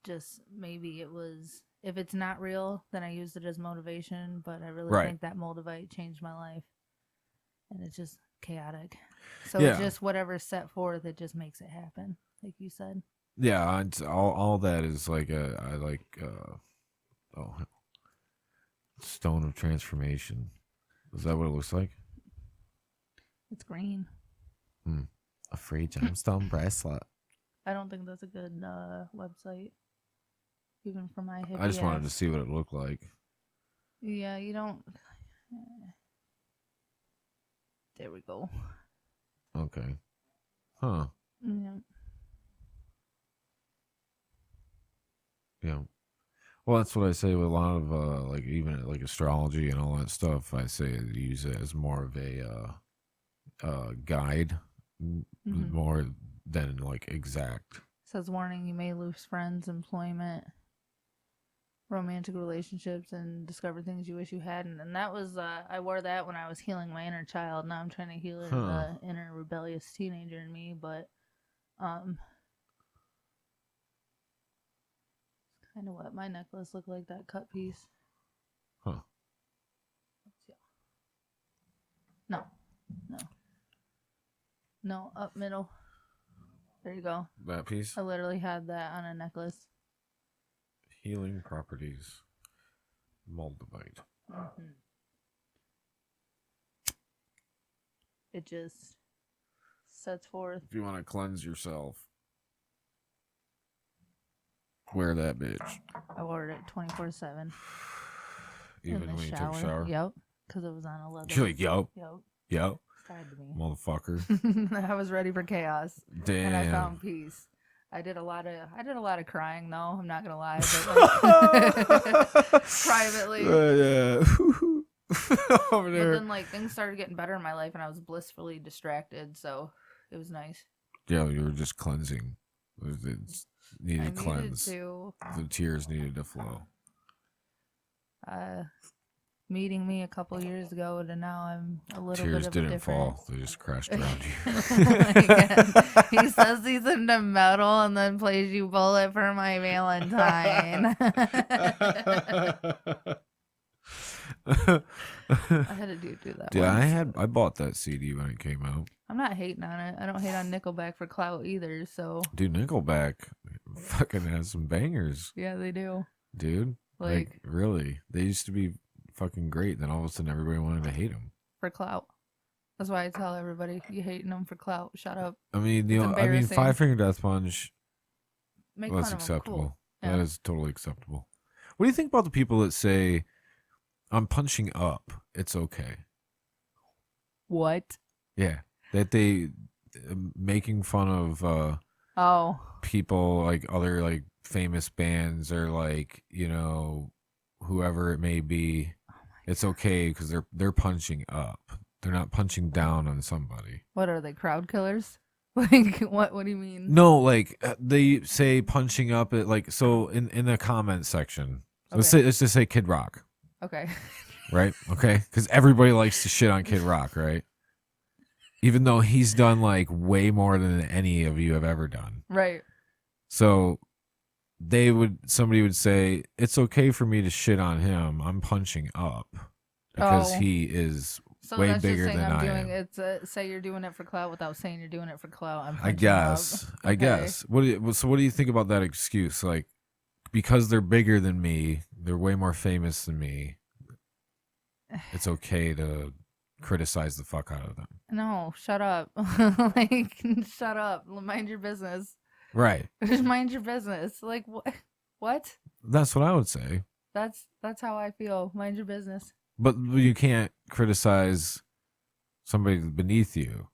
just maybe it was, if it's not real, then I used it as motivation. But I really think that Moldavite changed my life. And it's just chaotic. So it's just whatever's set forth, it just makes it happen, like you said. Yeah, all that is like Stone of Transformation. Is that what it looks like? It's green. A free gemstone bracelet. I don't think that's a good website, even for my hippie I just wanted to ass. see what it looked like. Yeah, you don't. There we go. Okay. Huh. Yeah. Yeah. Well, that's what I say with a lot of like even like astrology and all that stuff. I say use it as more of a guide, more than like exact. Says warning: you may lose friends, employment, romantic relationships, and discover things you wish you hadn't. And that was I wore that when I was healing my inner child. Now I'm trying to heal the inner rebellious teenager in me, but kind of what my necklace looked like, that cut piece. Huh. No, up middle. There you go. That piece? I literally had that on a necklace. Healing properties. Moldavite. It just sets forth. If you want to cleanse yourself, Wear that bitch. I wore it 24/7 Even in the when you shower. took a shower. Yep, because it was on a leather. You're like, yo, Yep, yo, tied to me. motherfucker. I was ready for chaos, Damn. and I found peace. I did a lot of crying though. I'm not gonna lie, but like privately. Yeah. Over But there. then like things started getting better in my life, and I was blissfully distracted. So it was nice. Yeah, you were just cleansing. It needed cleanse. To. The tears needed to flow. Meeting me a couple years ago, and now I'm a little Tears bit of didn't a different. fall; they just crashed around you. Oh my God. He says he's into metal and then plays you Bullet for My Valentine. I had to do that. Dude, once. I bought that CD when it came out. I'm not hating on it. I don't hate on Nickelback for clout either. So Dude, Nickelback fucking has some bangers, yeah, they do. dude. Like really, they used to be fucking great. Then all of a sudden, everybody wanted to hate them For clout. That's why I tell everybody, you hating them for clout. Shut up. I mean, It's Five embarrassing. Finger Death Punch. Make Well, that's fun of 'em. acceptable. Cool. That Yeah. is totally acceptable. What do you think about the people that say, "I'm punching up. It's okay"? What? Yeah, that they making fun of Oh. people like other like famous bands or like whoever it may be. It's okay because they're punching up. They're not punching down on somebody. What are they, crowd killers? Like, what do you mean? No, like they say punching up at like so in the comment section. Let's just say Kid Rock, Okay. right? Okay, because everybody likes to shit on Kid Rock, right? Even though he's done like way more than any of you have ever done. Right. So somebody would say it's okay for me to shit on him. I'm punching up because Oh. he is So way that's just bigger saying than I'm I doing am. it's say you're doing it for clout without saying you're doing it for clout. I'm I punching guess. up. I Okay. guess. What do you think about that excuse? Like, because they're bigger than me, they're way more famous than me. It's okay to criticize the fuck out of them. No, shut up. Like, shut up. Mind your business. Right. Just mind your business. Like, what? What? That's what I would say. That's how I feel. Mind your business. But you can't criticize somebody beneath you,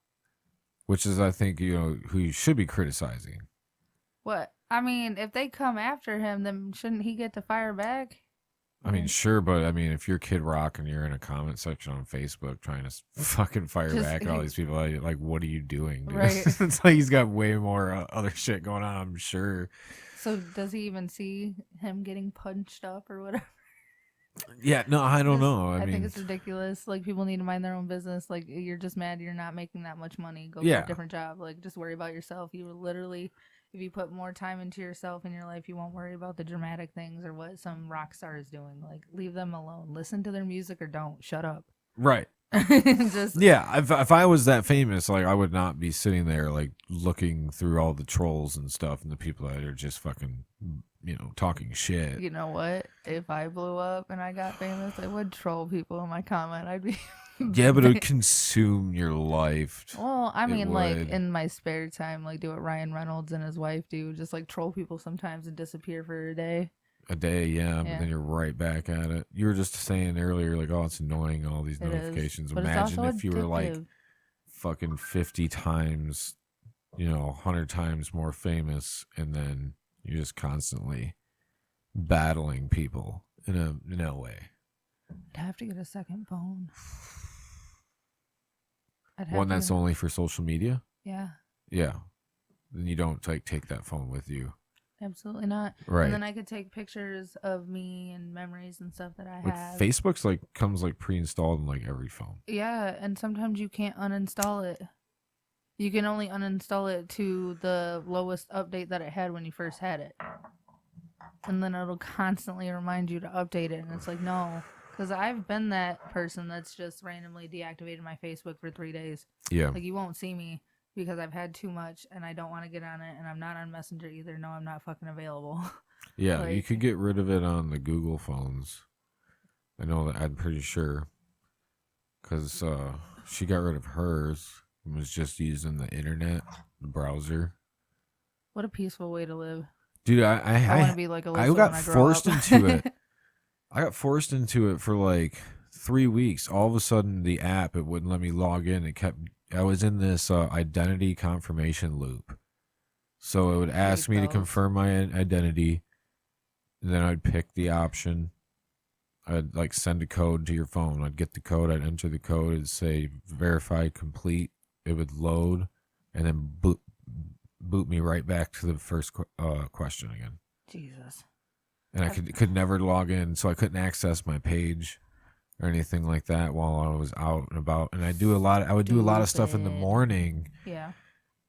which is, I think, who you should be criticizing. What? I mean, if they come after him, then shouldn't he get to fire back? I mean, sure, but I mean, if you're Kid Rock and you're in a comment section on Facebook trying to fucking fire back at all these people, like, what are you doing, dude? Right. It's like he's got way more other shit going on, I'm sure. So does he even see him getting punched up or whatever? Yeah, no, I don't Just- know. I I mean, think it's ridiculous. Like, people need to mind their own business. Like, you're just mad you're not making that much money. Go Yeah. get a different job. Like, just worry about yourself. You will literally, if you put more time into yourself in your life, you won't worry about the dramatic things or what some rock star is doing. Like, leave them alone. Listen to their music or don't. Shut up. right. Just Yeah, if I was that famous, like, I would not be sitting there, like, looking through all the trolls and stuff and the people that are just fucking, talking shit. You know what? If I blew up and I got famous, I would troll people in my comment. I'd be Yeah, but it would consume your life. well, I It mean, like would. in my spare time, like do what Ryan Reynolds and his wife do, just like troll people sometimes and disappear for a day. A day, yeah, but Yeah. then you're right back at it. You were just saying earlier, like, oh, it's annoying, all these It is, notifications. but it's Imagine also if you were like addictive. fucking 50 times, 100 times more famous, and then you're just constantly battling people in a way. I'd have to get a second phone. I'd have One to that's get- only for social media? yeah, Yeah. Then you don't take that phone with you. absolutely not. Right. And then I could take pictures of me and memories and stuff that I Like have. Facebook's like comes like pre-installed in like every phone. Yeah, and sometimes you can't uninstall it. You can only uninstall it to the lowest update that it had when you first had it. And then it'll constantly remind you to update it. And it's like, no. Because I've been that person that's just randomly deactivated my Facebook for 3 days. Yeah. Like, you won't see me because I've had too much and I don't want to get on it. And I'm not on Messenger either. No, I'm not fucking available. Yeah, you Like- could get rid of it on the Google phones. I know that, I'm pretty sure. Because she got rid of hers and was just using the internet, the browser. What a peaceful way to live. Dude, I want to be like Alyssa I got when I grow forced up. into it. I got forced into it for like 3 weeks. All of a sudden, the app, it wouldn't let me log in. I was in this identity confirmation loop. So it would ask me to those. confirm my identity, and then I'd pick the option. I'd like send a code to your phone. I'd get the code. I'd enter the code. It'd say verify complete. It would load, and then boot me right back to the first question again. Jesus. And I could never log in, so I couldn't access my page or anything like that while I was out and about. And I would do a lot of stuff in the Stupid. morning. Yeah.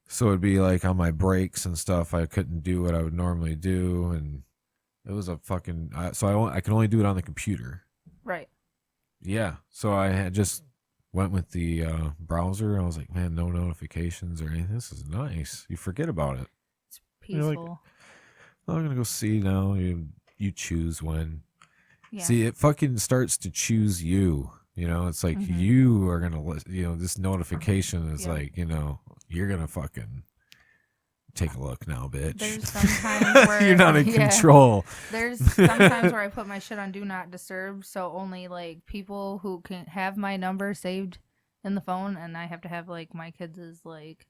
So it'd be like on my breaks and stuff, I couldn't do what I would normally do, and it was a fucking. I can only do it on the computer. Right. Yeah. So I had just went with the browser. I was like, man, no notifications or anything. This is nice. You forget about it. It's You're like, peaceful. oh, I'm gonna go see now. You choose when. Yeah. See, it fucking starts to choose you. You know, it's like Mhm. you are gonna. This notification is Yeah. like, you're gonna fucking take a look now, bitch. There's sometimes where you're not in yeah. control. There's sometimes where I put my shit on do not disturb, so only like people who can have my number saved in the phone, and I have to have like my kids' like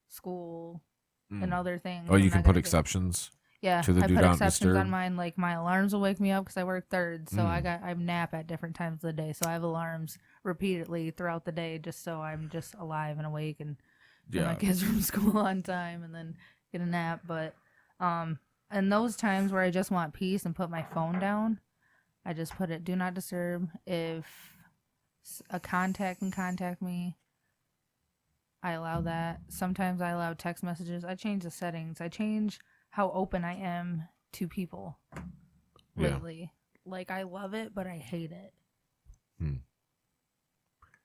school and other things. Oh, you I'm can not put gonna exceptions. Yeah, to the I do put not exceptions disturb. on mine. Like my alarms will wake me up because I work third, so Mm. I nap at different times of the day. So I have alarms repeatedly throughout the day, just so I'm just alive and awake and get my Yeah. kids from school on time and then get a nap. But and those times where I just want peace and put my phone down, I just put it do not disturb. If a contact can contact me, I allow that. Sometimes I allow text messages. I change the settings. I change how open I am to people Yeah. lately. Like, I love it, but I hate it. Hmm.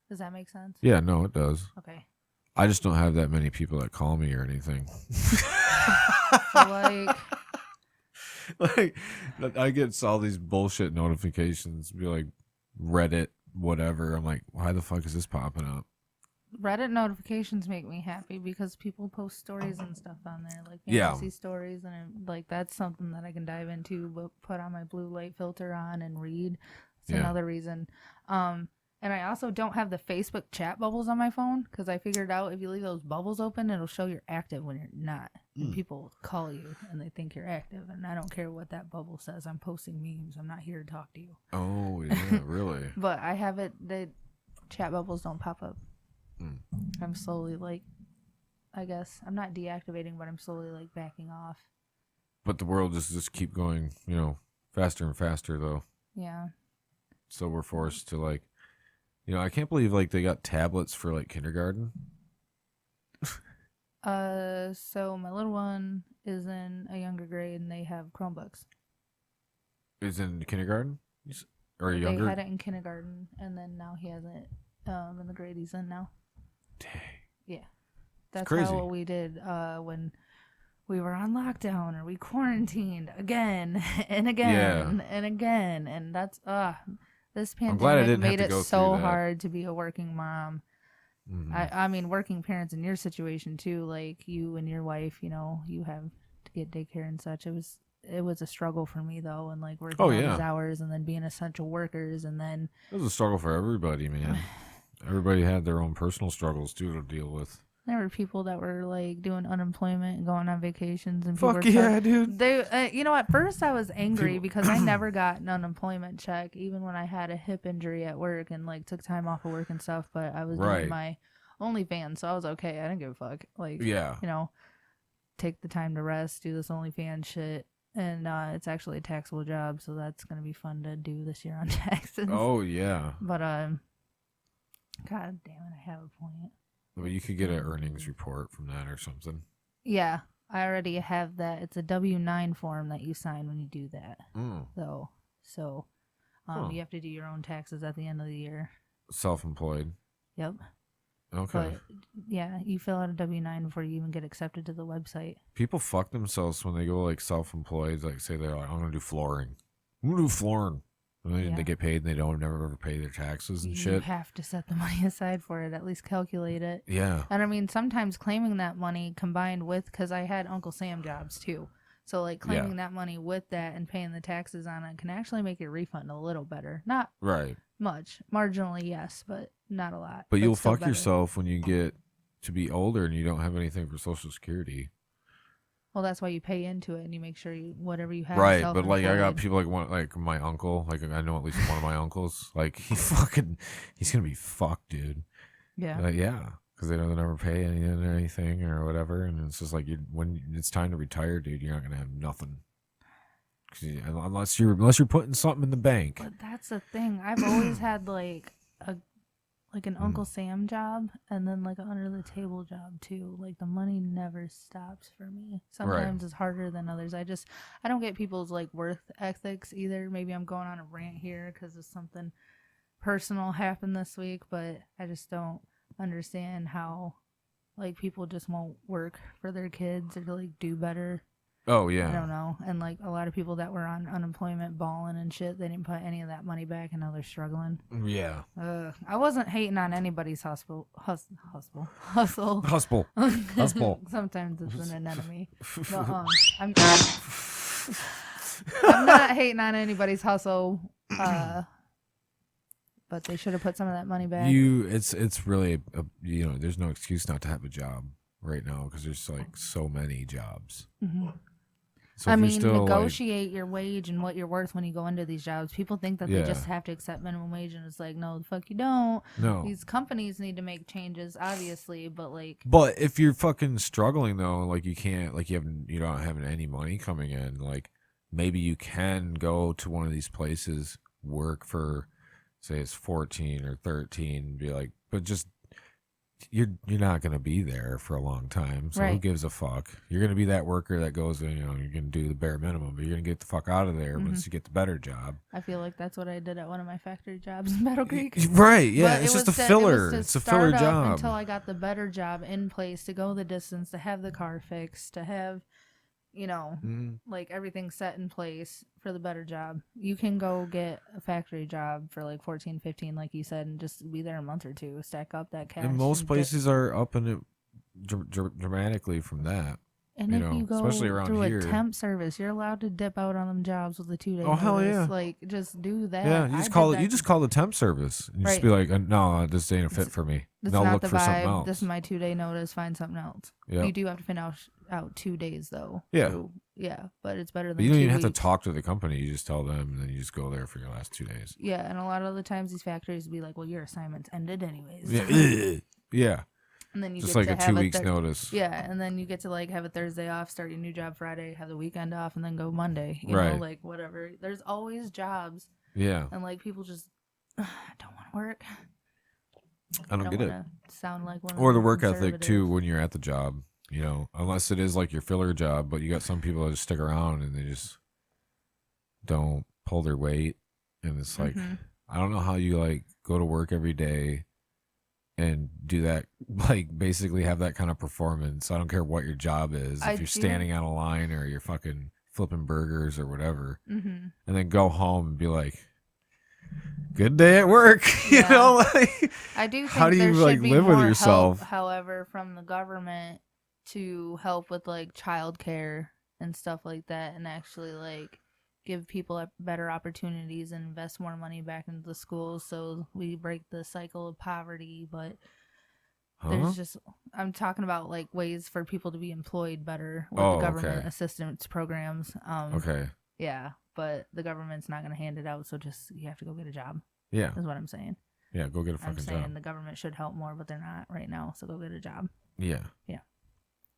Does that make sense? Yeah, no, it does. Okay. I just don't have that many people that call me or anything. Like, like I get all these bullshit notifications, be like Reddit, whatever. I'm like, why the fuck is this popping up? Reddit notifications make me happy because people post stories and stuff on there, like Yeah. fantasy stories, and like that's something that I can dive into, but put on my blue light filter on and read. It's Yeah. another reason. And I also don't have the Facebook chat bubbles on my phone because I figured out if you leave those bubbles open, it'll show you're active when you're not. And people call you and they think you're active, and I don't care what that bubble says. I'm posting memes. I'm not here to talk to you. Oh yeah, really? But I have it. The chat bubbles don't pop up. Mm. I'm slowly like, I guess I'm not deactivating, but I'm slowly like backing off. But the world just keep going, faster and faster though. Yeah. So we're forced to like, I can't believe like they got tablets for like kindergarten. So my little one is in a younger grade, and they have Chromebooks. Is in kindergarten or younger? They had it in kindergarten, and then now he has it in the grade he's in now. Dang. Yeah, that's crazy. how we did when we were on lockdown, or we quarantined again and again and again, and that's this I'm glad I pandemic didn't have made to it go so through that. hard to be a working mom. Mhm. I mean, working parents in your situation too, like you and your wife, you have to get daycare and such. It was a struggle for me though, and like working all yeah. these hours and then being essential workers, and then It was a struggle for everybody, man. Everybody had their own personal struggles too to deal with. there were people that were like doing unemployment and going on vacations, and people Fuck were yeah, dude. They, at first I was angry People- because I never got an unemployment check, even when I had a hip injury at work and like took time off of work and stuff. But I was Right. doing my OnlyFans, so I was okay. I didn't give a fuck. Like, Yeah. take the time to rest, do this OnlyFans shit, and it's actually a taxable job, so that's gonna be fun to do this year on taxes. Oh yeah. But God damn it, I have a point. Well, you could get an earnings report from that or something. Yeah, I already have that. It's a W-9 form that you sign when you do that. Mm. So Huh. you have to do your own taxes at the end of the year. Self-employed. Yep. Okay. But yeah, you fill out a W-9 before you even get accepted to the website. People fuck themselves when they go like self-employed. Like say they're like, I'm gonna do flooring. I'm gonna do flooring. And then Yeah. they get paid and they don't never ever pay their taxes and You shit. have to set the money aside for it, at least calculate it. Yeah. And I mean, sometimes claiming that money combined with, because I had Uncle Sam jobs too. So like claiming that money with that and paying the taxes on it can actually make your refund a little better. Not Right. much. Marginally, yes, but not a lot. But you'll still fuck better. yourself when you get to be older and you don't have anything for Social Security. Well, that's why you pay into it and you make sure you whatever you have. Right, but like I got self-employed. people like my uncle, like I know at least one of my uncles, like he's gonna be fucked, dude. Yeah. Yeah, because they don't ever pay anything or whatever, and it's just like when it's time to retire, dude, you're not gonna have nothing. Unless you're putting something in the bank. But that's the thing. I've always had like an Uncle Sam job and then like an under the table job too. Like the money never stops for me. Sometimes it's harder than others. I don't get people's like worth ethics either. Maybe I'm going on a rant here because of something personal happened this week, but I just don't understand how like people just won't work for their kids or to like do better. Oh yeah. I don't know. And like a lot of people that were on unemployment balling and shit, they didn't put any of that money back and now they're struggling. Yeah. I wasn't hating on anybody's hustle. Hustle. Sometimes it's an enemy. But, I'm not hating on anybody's hustle. But they should have put some of that money back. It's really there's no excuse not to have a job right now because there's like so many jobs. Mm-hmm. So I if you're mean, still, negotiate your wage and what you're worth when you go into these jobs. People think that they just have to accept minimum wage, and it's like, no, the fuck you don't. No. These companies need to make changes, obviously, but like. But if you're fucking struggling though, like you can't, like you're not having any money coming in, like maybe you can go to one of these places, work for, say it's 14 or 13, be like, but just. You're not gonna be there for a long time, so who gives a fuck? You're gonna be that worker that goes in, you're gonna do the bare minimum, but you're gonna get the fuck out of there once you get the better job. I feel like that's what I did at one of my factory jobs in Battle Creek. Right? Yeah, But it's just a filler. It's a filler job until I got the better job in place to go the distance, to have the car fixed, to have, like everything set in place for the better job. You can go get a factory job for like 14, 15, like you said, and just be there a month or two, stack up that cash. And most places are up in it dramatically from that. And if you go especially around through here. a temp service, you're allowed to dip out on them jobs with a 2-day Oh, hell notice. yeah. Like, just do that. Yeah, you just call the temp service and just be like, no, this ain't a fit for me. That's They'll not look the for something vibe. else. This is my 2-day notice. Find something else. Yeah. You do have to finish out 2 days though. Yeah. So, yeah, but it's better than. But you don't 2 even have to weeks. talk to the company. You just tell them, and then you just go there for your last 2 days. Yeah, and a lot of the times these factories will be like, "Well, your assignment's ended anyways." Yeah, yeah. And then you Just get like to a have 2 weeks notice. Yeah, and then you get to like have a Thursday off, start your new job Friday, have the weekend off, and then go Monday. You know, like whatever. There's always jobs. Yeah. And like people just don't want to work. I don't get it. Sound like one. Or of the them work ethic too conservatives. when you're at the job. Unless it is like your filler job, but you got some people that just stick around and they just don't pull their weight, and it's like I don't know how you like go to work every day and do that, like basically have that kind of performance. I don't care what your job is, if you're standing on a line or you're fucking flipping burgers or whatever, and then go home and be like, good day at work. Like I do think how do you there like should be live with more yourself? help, however, from the government to help with like childcare and stuff like that, and actually like give people better opportunities and invest more money back into the schools so we break the cycle of poverty. But there's just, I'm talking about like ways for people to be employed better with the government assistance programs. Yeah, but the government's not going to hand it out, so just you have to go get a job. Yeah, is what I'm saying. Yeah, go get a fucking job. I'm saying the government should help more, but they're not right now, so go get a job. Yeah.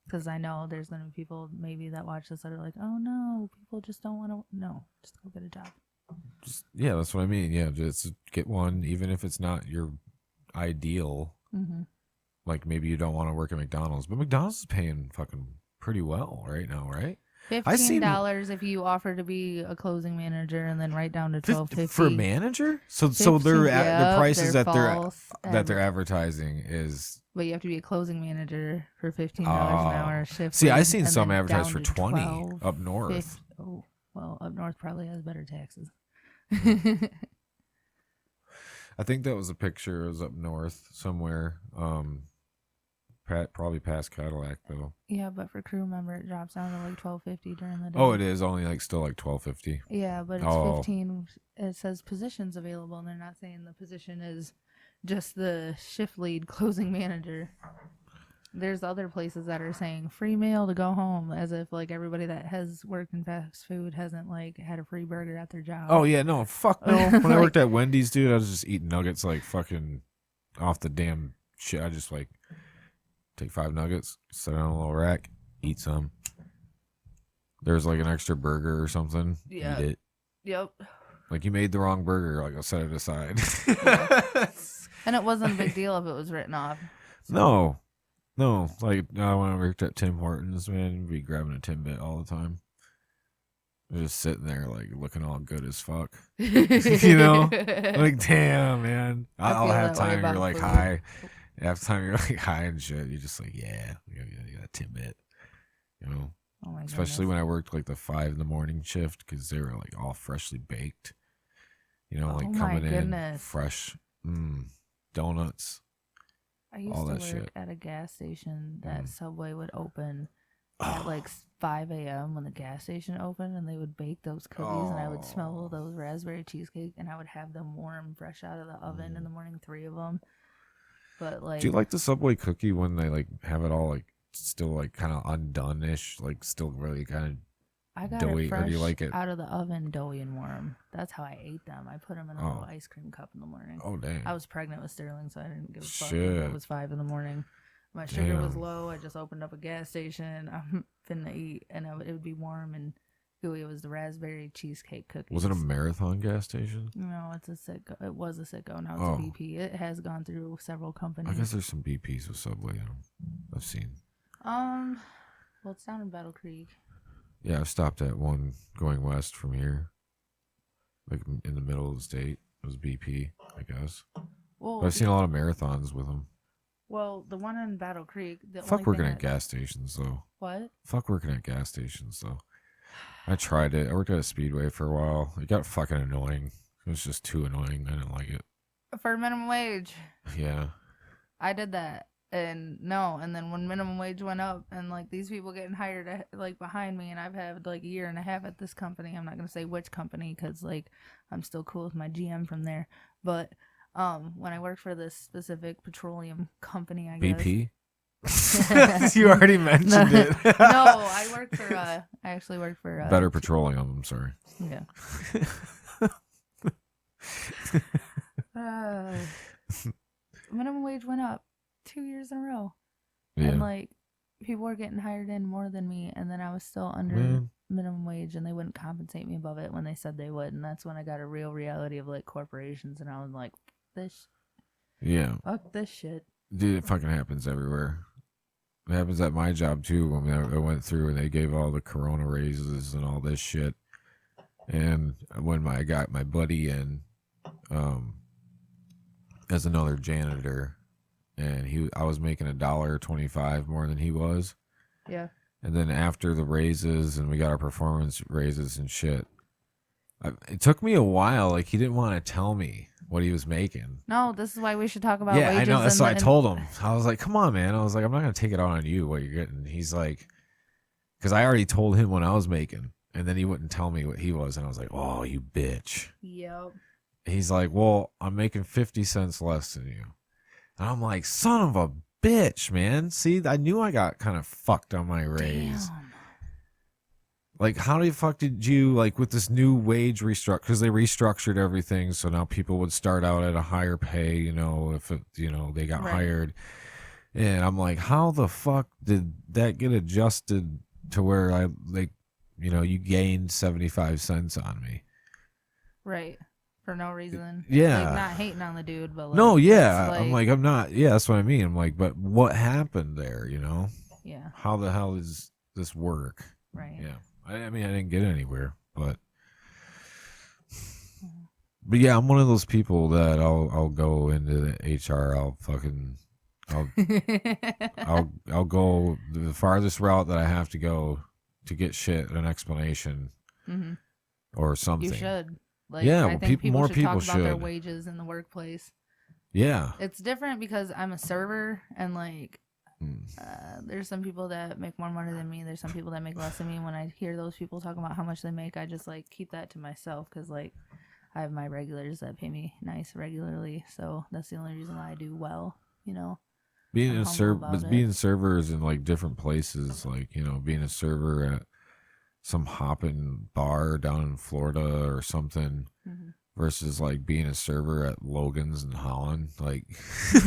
Because I know there's going to be people maybe that watch this that are like, oh no, people just don't want to. No, just go get a job. Yeah, that's what I mean. Yeah, just get one, even if it's not your ideal. Like maybe you don't want to work at McDonald's, but McDonald's is paying fucking pretty well right now, right? $15 if you offer to be a closing manager, and then right down to $12.50 for a manager. So they're the prices that they're advertising is. But you have to be a closing manager for $15 an hour shift. See, I've seen some advertised for 20 up north. Oh, well, up north probably has better taxes. I think that was a picture. It was up north somewhere. Probably past Cadillac though. Yeah, but for crew member, it drops down to like $12.50 during the day. Oh, it is only like still like $12.50. Yeah, but it's Oh. 15. It says positions available, and they're not saying the position is just the shift lead closing manager. There's other places that are saying free meal to go home, as if like everybody that has worked in fast food hasn't like had a free burger at their job. Oh yeah, no, fuck no. When I worked at Wendy's, dude, I was just eating nuggets like fucking off the damn shit. I just like take 5 nuggets, sit on a little rack, eat some. There's like an extra burger or something. Yeah. Eat it. Yep. Like you made the wrong burger, like I'll set it aside. And it wasn't a big deal if it was written off. No. Like when I worked at Tim Hortons, man, you'd be grabbing a Timbit all the time. Just sitting there like looking all good as fuck. You know? Like damn, man. I'll feel have that way time you're about like food. high. Half the time you're like high and shit. You're just like, yeah, you got a Timbit. You know? Oh my Especially goodness. when I worked like the 5 a.m. shift because they were like all freshly baked. You know, like Oh my coming in goodness. fresh. Donuts. I used all to that work shit. at a gas station that Subway would open at like 5 a.m. when the gas station opened, and they would bake those cookies, and I would smell those raspberry cheesecake, and I would have them warm, fresh out of the oven in the morning, 3 of them. But like, Do you like the Subway cookie when they like have it all like still like kind of undone-ish, like still really kind I got doughy, it or fresh do you like it? out of the oven, doughy and warm. That's how I ate them. I put them in a little ice cream cup in the morning. Oh damn! I was pregnant with Sterling, so I didn't give a fuck. Shit. It was 5 in the morning. My sugar was Damn. low. I just opened up a gas station. I'm finna eat, and it would be warm and gooey. It was the raspberry cheesecake cookies. Was it a Marathon gas station? No, it's a Sitco. It was a Sitco. Now it's Oh. a BP. It has gone through several companies. I guess there's some BPs with Subway. I've seen. Well, it's down in Battle Creek. Yeah, I stopped at one going west from here, like in the middle of the state. It was BP, I guess. Well, But I've seen a lot of marathons with them. well, the one in Battle Creek. The Fuck only working thing at gas stations though. What? Fuck working at gas stations though. I tried it. I worked at a Speedway for a while. It got fucking annoying. It was just too annoying. I didn't like it. For minimum wage. Yeah. I did that. And then when minimum wage went up, and like these people getting hired like behind me, and I've had like a year and a half at this company. I'm not gonna say which company because like I'm still cool with my GM from there. But when I worked for this specific petroleum company, I guess. BP. You already mentioned it. No, I actually worked for Better Petroleum. I'm sorry. Yeah. Minimum wage went up 2 years in a row. Yeah. And like people were getting hired in more than me, and then I was still under Man. minimum wage, and they wouldn't compensate me above it when they said they would. And that's when I got a real reality of like corporations, and I was like, Yeah. fuck this shit. Dude, it fucking happens everywhere. It happens at my job too. When I went through and they gave all the Corona raises and all this shit. And when I got my buddy in, as another janitor, and I was making $1.25 more than he was. Yeah. And then after the raises and we got our performance raises and shit, it took me a while. Like he didn't want to tell me what he was making. No, this is why we should talk about Yeah, wages. I know. That's and, what I told him. I was like, come on, man. I was like, I'm not going to take it out on you what you're getting. He's like, because I already told him what I was making, and then he wouldn't tell me what he was. And I was like, oh, you bitch. Yep. He's like, well, I'm making 50 cents less than you. And I'm like, son of a bitch, man. See, I knew I got kind of fucked on my raise. Damn. Like, how the fuck did you, like, with this new wage restructure, because they restructured everything, so now people would start out at a higher pay, you know, if, it, you know, they got Right. hired. And I'm like, how the fuck did that get adjusted to where I, like, you know, you gained 75 cents on me? Right. For no reason. Yeah. Like, not hating on the dude, but like, No, yeah. it's I'm like, I'm not, yeah, that's what I mean. I'm like, but what happened there, you know? yeah. How the hell does this work? Right. Yeah. I mean, I didn't get anywhere, but yeah, I'm one of those people that I'll go into the HR. I'll go the farthest route that I have to go to get shit, an explanation Mhm. or something. You should. Like, Yeah, I well, think more should people talk about their should. wages in the workplace. Yeah. It's different because I'm a server, and like There's some people that make more money than me. There's some people that make less than me. When I hear those people talking about how much they make, I just like keep that to myself because like I have my regulars that pay me nice regularly. So that's the only reason why I do well. You know, Being I'm a humble server, about but it. being servers in like different places, like being a server at some hopping bar down in Florida or something, versus like being a server at Logan's in Holland, like,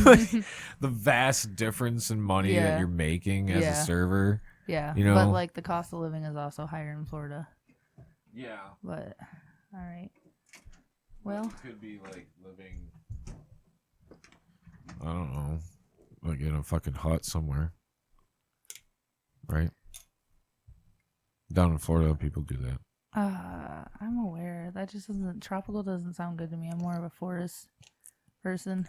like the vast difference in money that Yeah. you're making as a Yeah. server. Yeah, You know? but like the cost of living is also higher in Florida. Yeah. But all right, well, you could be like living, I don't know, like in a fucking hut somewhere, right? Down in Florida, people do that. I'm aware that just doesn't tropical doesn't sound good to me. I'm more of a forest person.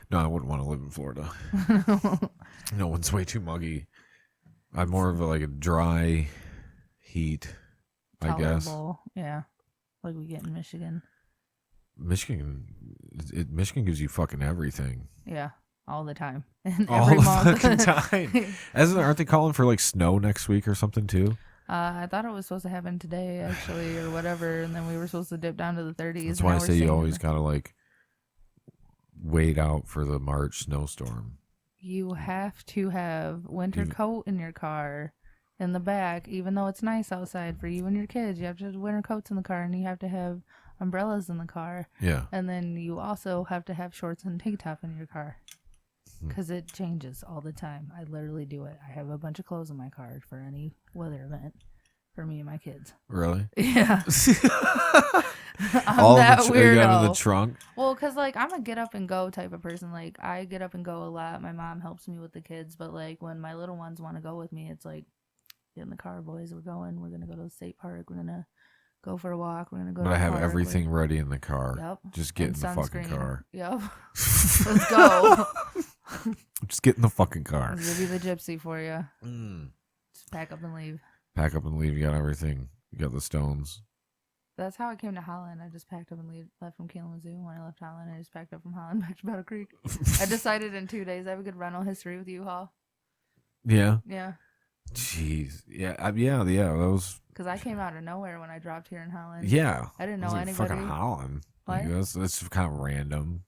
No, I wouldn't want to live in Florida. No, it's way too muggy. I'm more of like a dry heat, I guess. Tolerable, yeah, like we get in Michigan. Michigan gives you fucking everything. Yeah, all the time. And All every the month. fucking time. Aren't they calling for like snow next week or something too? I thought it was supposed to happen today, actually, or whatever, and then we were supposed to dip down to the 30s. That's and why now I we're say you seeing- always gotta like wait out for the March snowstorm. You have to have winter You- coat in your car in the back, even though it's nice outside for you and your kids. You have to have winter coats in the car, and you have to have umbrellas in the car. Yeah. And then you also have to have shorts and tank top in your car because it changes all the time. I literally do it. I have a bunch of clothes in my car for any weather event for me and my kids. Really? Yeah. I'm All that in the you got in the weirdo. trunk. Well, because, like, I'm a get up and go type of person. Like, I get up and go a lot. My mom helps me with the kids. But, like, when my little ones want to go with me, it's like, get in the car, boys. We're going. We're going to go to the state park. We're going to go for a walk. We're going to go But to I the have park. everything ready in the car. Yep. Just get And in the fucking sunscreen. car. Yep. Let's go. Just get in the fucking car. Zibby the gypsy for you. Mm. Just pack up and leave. Pack up and leave. You got everything. You got the stones. That's how I came to Holland. I just packed up and left from Kalamazoo. When I left Holland, I just packed up from Holland back to Battle Creek. I decided in 2 days I have a good rental history with U-Haul. Yeah. Yeah. Jeez. Yeah. Yeah. That was. Because I came out of nowhere when I dropped here in Holland. Yeah. I didn't It was know like anybody. fucking Holland. What? Like, that's kind of random.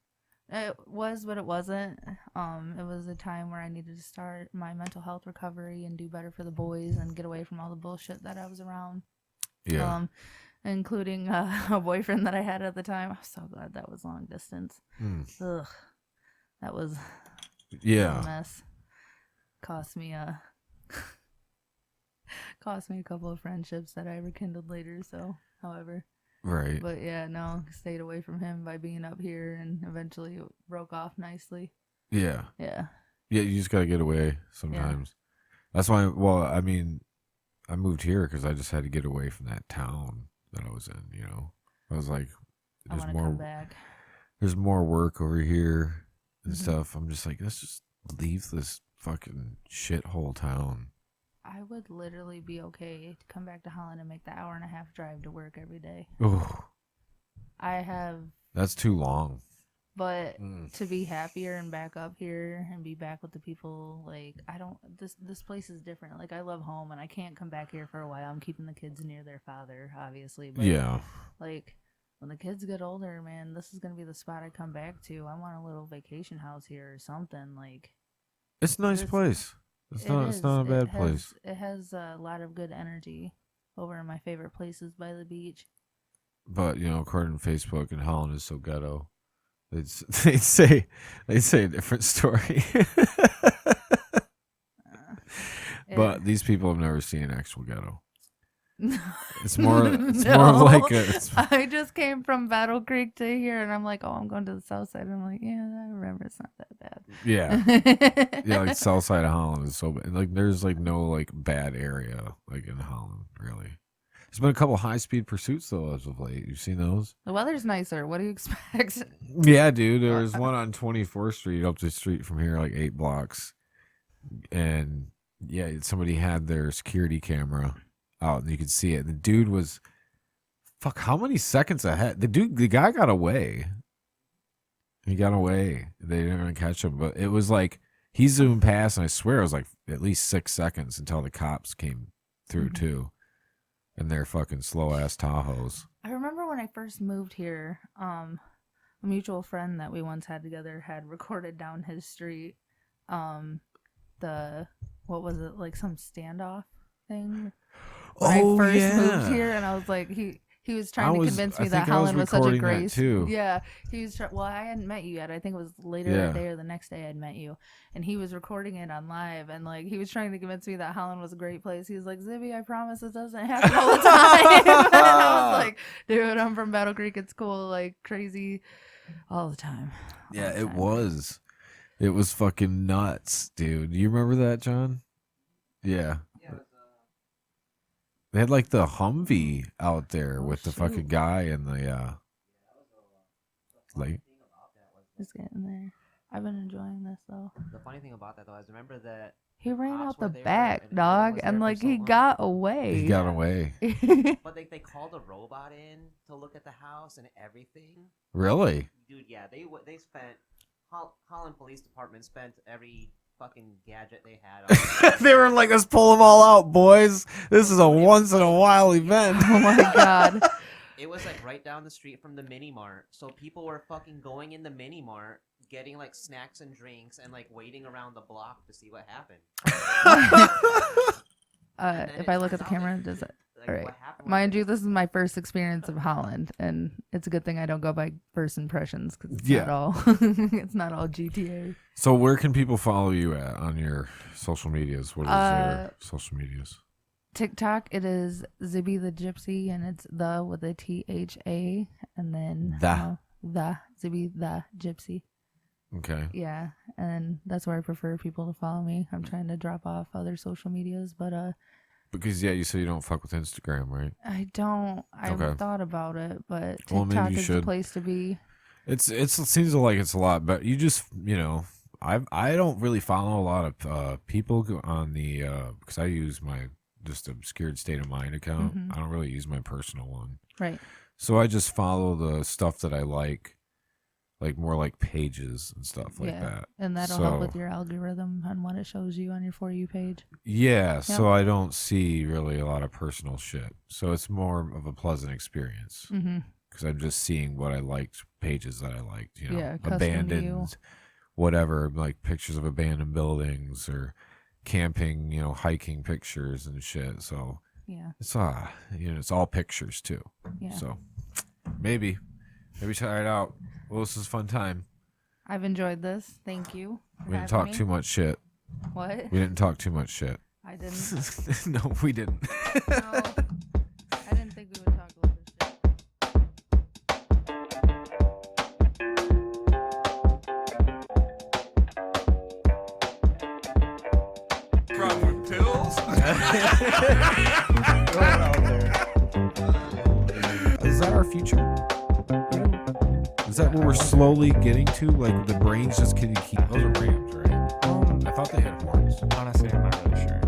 It was, but it wasn't. It was a time where I needed to start my mental health recovery and do better for the boys and get away from all the bullshit that I was around. Yeah. Including a boyfriend that I had at the time. I'm so glad that was long distance. Ugh, that was a Yeah. mess. Cost me a couple of friendships that I rekindled later. So, however. Right. But yeah, no, stayed away from him by being up here, and eventually it broke off nicely. Yeah. Yeah. Yeah. You just gotta get away sometimes. That's why. Well, I mean, I moved here because I just had to get away from that town that I was in. You know, I was like, I there's want to come more. back. There's more work over here and Mhm. stuff. I'm just like, let's just leave this fucking shithole town. I would literally be okay to come back to Holland and make the 1.5 hour drive to work every day. Oh, I have, that's too long. but Mm. to be happier and back up here and be back with the people, like, I don't, this place is different. Like, I love home and I can't come back here for a while. I'm keeping the kids near their father, obviously. But Yeah. like, when the kids get older, man, this is going to be the spot I come back to. I want a little vacation house here or something. Like, It's a nice It's- place. It's not. It's not a bad place. It has a lot of good energy over in my favorite places by the beach. But according to Facebook, and Holland is so ghetto. They'd say a different story. But these people have never seen an actual ghetto. It's more. It's more of like a. I just came from Battle Creek to here, and I'm like, oh, I'm going to the south side. And I'm like, yeah, I remember. It's not that bad. Yeah. Yeah, like south side of Holland is so bad. Like there's like no like bad area like in Holland, really. There's been a couple high speed pursuits though as of late. You've seen those? The weather's nicer. What do you expect? Yeah, dude. There was one on 24th Street up the street from here, like 8 blocks. And yeah, somebody had their security camera out and you could see it. The dude was how many seconds ahead? The guy got away. He got away. They didn't even catch him, but it was like He zoomed past, and I swear it was like at least 6 seconds until the cops came through too, and their fucking slow ass Tahoes. I remember when I first moved here, a mutual friend that we once had together had recorded down his street, what was it, like some standoff thing? When I first moved here, and I was like, he was trying to convince me that Holland was such a great. Yeah, he was. Well, I hadn't met you yet. I think it was later that day or the next day I'd met you, and he was recording it on live, and like he was trying to convince me that Holland was a great place. He was like, Zibby, I promise it doesn't happen all the time. And I was like, dude, I'm from Battle Creek. It's cool, like crazy, all the time. Yeah, it was. It was fucking nuts, dude. You remember that, John? Yeah. They had like the Humvee out there with the fucking guy and the like. Just getting there. I've been enjoying this though. The funny thing about that though is remember that he ran cops out the were there back, and dog, was and there for like so he long. got away. He got away. But they called a robot in to look at the house and everything. Really? Dude, yeah, they spent Holland Police Department spent every fucking gadget they had. They were like, let's pull them all out, boys. This is a once in a while event. Oh my god. It was like right down the street from the mini mart, so people were fucking going in the mini mart, getting like snacks and drinks, and like waiting around the block to see what happened. If I look at the camera, does it? Like, All right. what happened Mind you, this is my first experience of Holland, and it's a good thing I don't go by first impressions because it's not all it's not all GTA. So where can people follow you at on your social medias? What is your social medias? TikTok, it is Zibby the Gypsy, and it's the with a THA, and then the Zibby the Gypsy. Okay. Yeah, and that's where I prefer people to follow me. I'm trying to drop off other social medias, but Because you said you don't fuck with Instagram, right? I don't. I've thought about it, but Well, maybe TikTok you is should. the place to be. It seems like it's a lot, but you just I don't really follow a lot of people on the because I use my just obscured state of mind account. I don't really use my personal one. Right. So I just follow the stuff that I like more like pages and stuff like that. And that'll help with your algorithm on what it shows you on your For You page. Yeah, so I don't see really a lot of personal shit. So it's more of a pleasant experience. Because I'm just seeing what I liked, pages that I liked, custom to you. abandoned, whatever, like pictures of abandoned buildings or camping, hiking pictures and shit. So it's it's all pictures too. Yeah. So maybe try it out. Well, this is a fun time. I've enjoyed this. Thank you. We didn't talk too much shit. What? We didn't talk too much shit. I didn't. No, we didn't. No, I didn't think we would talk a little shit. Dropping pills. Is that our future? Is that where we're slowly getting to? Like the brains just can keep. Those are rams, right? I thought they had horns. Honestly, I'm not really sure.